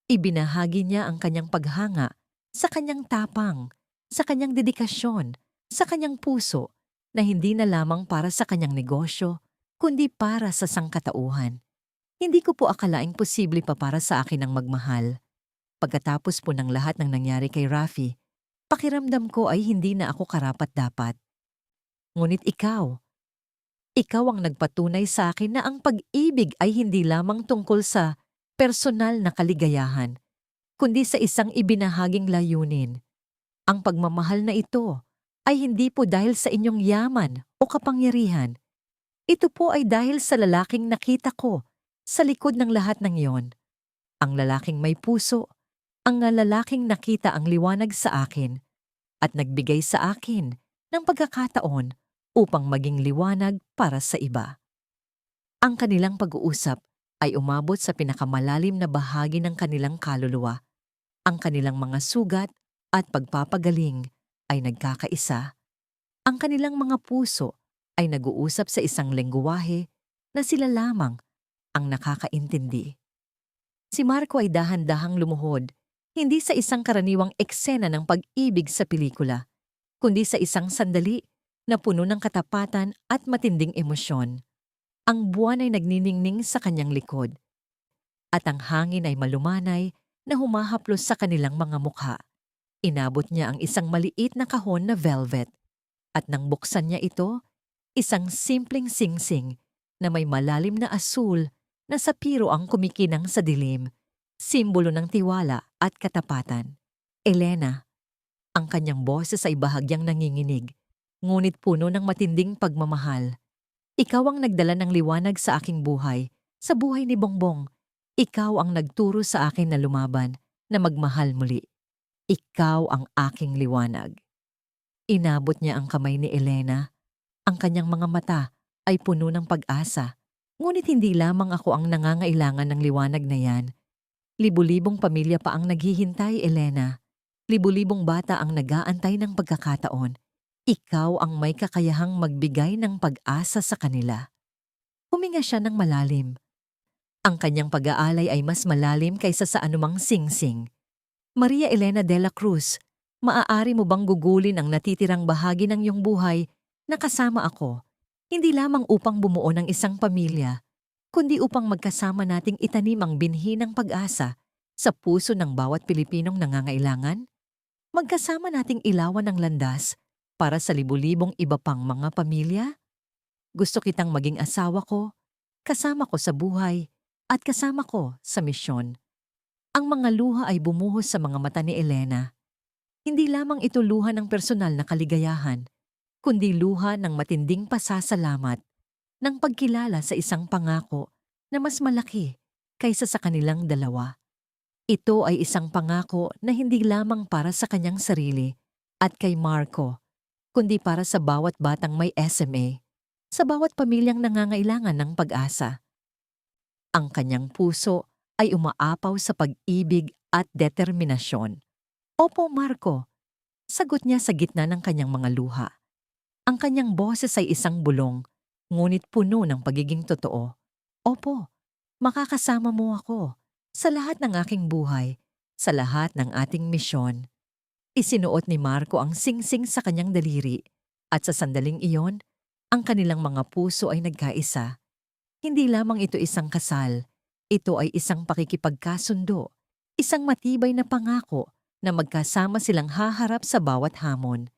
Ibinahagi niya ang kanyang paghanga sa kanyang tapang, sa kanyang dedikasyon, sa kanyang puso na hindi na lamang para sa kanyang negosyo, kundi para sa sangkatauhan. Hindi ko po akalaing posible pa para sa akin ang magmahal. Pagkatapos po ng lahat ng nangyari kay Rafi, pakiramdam ko ay hindi na ako karapat-dapat. Ngunit ikaw ang nagpatunay sa akin na ang pag-ibig ay hindi lamang tungkol sa personal na kaligayahan, kundi sa isang ibinahaging layunin. Ang pagmamahal na ito ay hindi po dahil sa inyong yaman o kapangyarihan. Ito po ay dahil sa lalaking nakita ko sa likod ng lahat ng iyon. Ang lalaking may puso, ang lalaking nakita ang liwanag sa akin at nagbigay sa akin ng pagkakataon upang maging liwanag para sa iba. Ang kanilang pag-uusap ay umabot sa pinakamalalim na bahagi ng kanilang kaluluwa. Ang kanilang mga sugat at pagpapagaling ay nagkakaisa. Ang kanilang mga puso ay nag-uusap sa isang lengguwahe na sila lamang ang nakakaintindi. Si Marco ay dahan-dahang lumuhod, hindi sa isang karaniwang eksena ng pag-ibig sa pelikula, kundi sa isang sandali na puno ng katapatan at matinding emosyon. Ang buwan ay nagniningning sa kanyang likod, at ang hangin ay malumanay na humahaplos sa kanilang mga mukha. Inabot niya ang isang maliit na kahon na velvet, at nang buksan niya ito, isang simpleng singsing na may malalim na asul na sapiro ang kumikinang sa dilim, simbolo ng tiwala at katapatan. Elena, ang kanyang boses ay bahagyang nanginginig, ngunit puno ng matinding pagmamahal. Ikaw ang nagdala ng liwanag sa aking buhay, sa buhay ni Bongbong. Ikaw ang nagturo sa akin na lumaban, na magmahal muli. Ikaw ang aking liwanag. Inabot niya ang kamay ni Elena. Ang kanyang mga mata ay puno ng pag-asa. Ngunit hindi lamang ako ang nangangailangan ng liwanag na yan. Libu-libong pamilya pa ang naghihintay, Elena. Libu-libong bata ang nag-aantay ng pagkakataon. Ikaw ang may kakayahang magbigay ng pag-asa sa kanila. Huminga siya ng malalim. Ang kanyang pag-aalay ay mas malalim kaysa sa anumang singsing. Maria Elena de la Cruz, maaari mo bang gugulin ang natitirang bahagi ng iyong buhay na kasama ako, hindi lamang upang bumuo ng isang pamilya, kundi upang magkasama nating itanim ang binhi ng pag-asa sa puso ng bawat Pilipinong nangangailangan? Magkasama nating ilawan ng landas para sa libu-libong iba pang mga pamilya? Gusto kitang maging asawa ko, kasama ko sa buhay, at kasama ko sa misyon. Ang mga luha ay bumuhos sa mga mata ni Elena. Hindi lamang ito luha ng personal na kaligayahan, kundi luha ng matinding pasasalamat, ng pagkilala sa isang pangako na mas malaki kaysa sa kanilang dalawa. Ito ay isang pangako na hindi lamang para sa kanyang sarili at kay Marco, kundi para sa bawat batang may SMA, sa bawat pamilyang nangangailangan ng pag-asa. Ang kanyang puso ay umaapaw sa pag-ibig at determinasyon. Opo, Marco, sagot niya sa gitna ng kanyang mga luha. Ang kanyang boses ay isang bulong, ngunit puno ng pagiging totoo. Opo, makakasama mo ako sa lahat ng aking buhay, sa lahat ng ating misyon. Isinuot ni Marco ang singsing sa kanyang daliri, at sa sandaling iyon, ang kanilang mga puso ay nagkaisa. Hindi lamang ito isang kasal, ito ay isang pakikipagkasundo, isang matibay na pangako na magkasama silang haharap sa bawat hamon.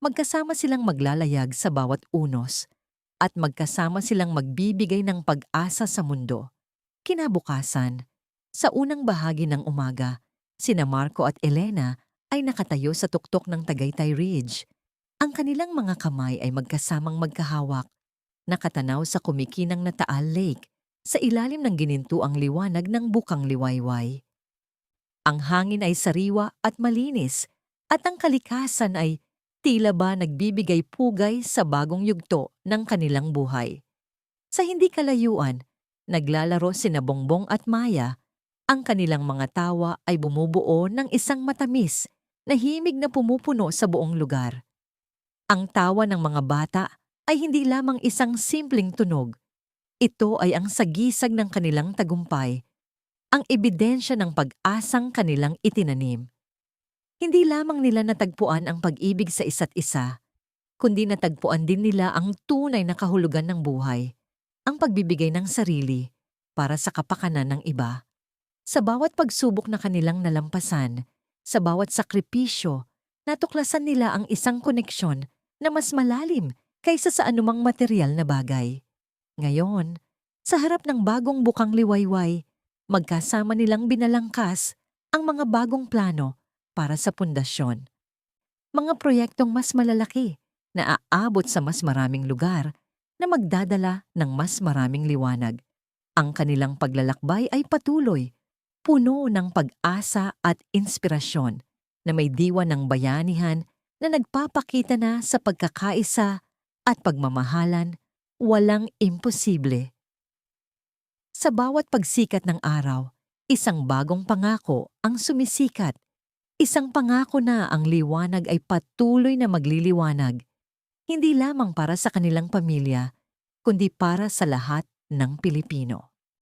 Magkasama silang maglalayag sa bawat unos, at magkasama silang magbibigay ng pag-asa sa mundo. Kinabukasan, sa unang bahagi ng umaga, sina Marco at Elena ay nakatayo sa tuktok ng Tagaytay Ridge. Ang kanilang mga kamay ay magkasamang magkahawak, nakatanaw sa kumikinang na Taal Lake, sa ilalim ng ginintuang liwanag ng bukang liwayway. Ang hangin ay sariwa at malinis, at ang kalikasan ay tila ba nagbibigay pugay sa bagong yugto ng kanilang buhay. Sa hindi kalayuan, naglalaro sina Bongbong at Maya. Ang kanilang mga tawa ay bumubuo ng isang matamis na himig na pumupuno sa buong lugar. Ang tawa ng mga bata ay hindi lamang isang simpleng tunog. Ito ay ang sagisag ng kanilang tagumpay, ang ebidensya ng pag-asang kanilang itinanim. Hindi lamang nila natagpuan ang pag-ibig sa isa't isa, kundi natagpuan din nila ang tunay na kahulugan ng buhay, ang pagbibigay ng sarili para sa kapakanan ng iba. Sa bawat pagsubok na kanilang nalampasan, sa bawat sakripisyo, natuklasan nila ang isang koneksyon na mas malalim kaysa sa anumang material na bagay. Ngayon, sa harap ng bagong bukang liwayway, magkasama nilang binalangkas ang mga bagong plano para sa pundasyon. Mga proyektong mas malalaki na aabot sa mas maraming lugar, na magdadala ng mas maraming liwanag. Ang kanilang paglalakbay ay patuloy, puno ng pag-asa at inspirasyon na may diwa ng bayanihan na nagpapakita na sa pagkakaisa at pagmamahalan, walang imposible. Sa bawat pagsikat ng araw, isang bagong pangako ang sumisikat. Isang pangako na ang liwanag ay patuloy na magliliwanag, hindi lamang para sa kanilang pamilya, kundi para sa lahat ng Pilipino.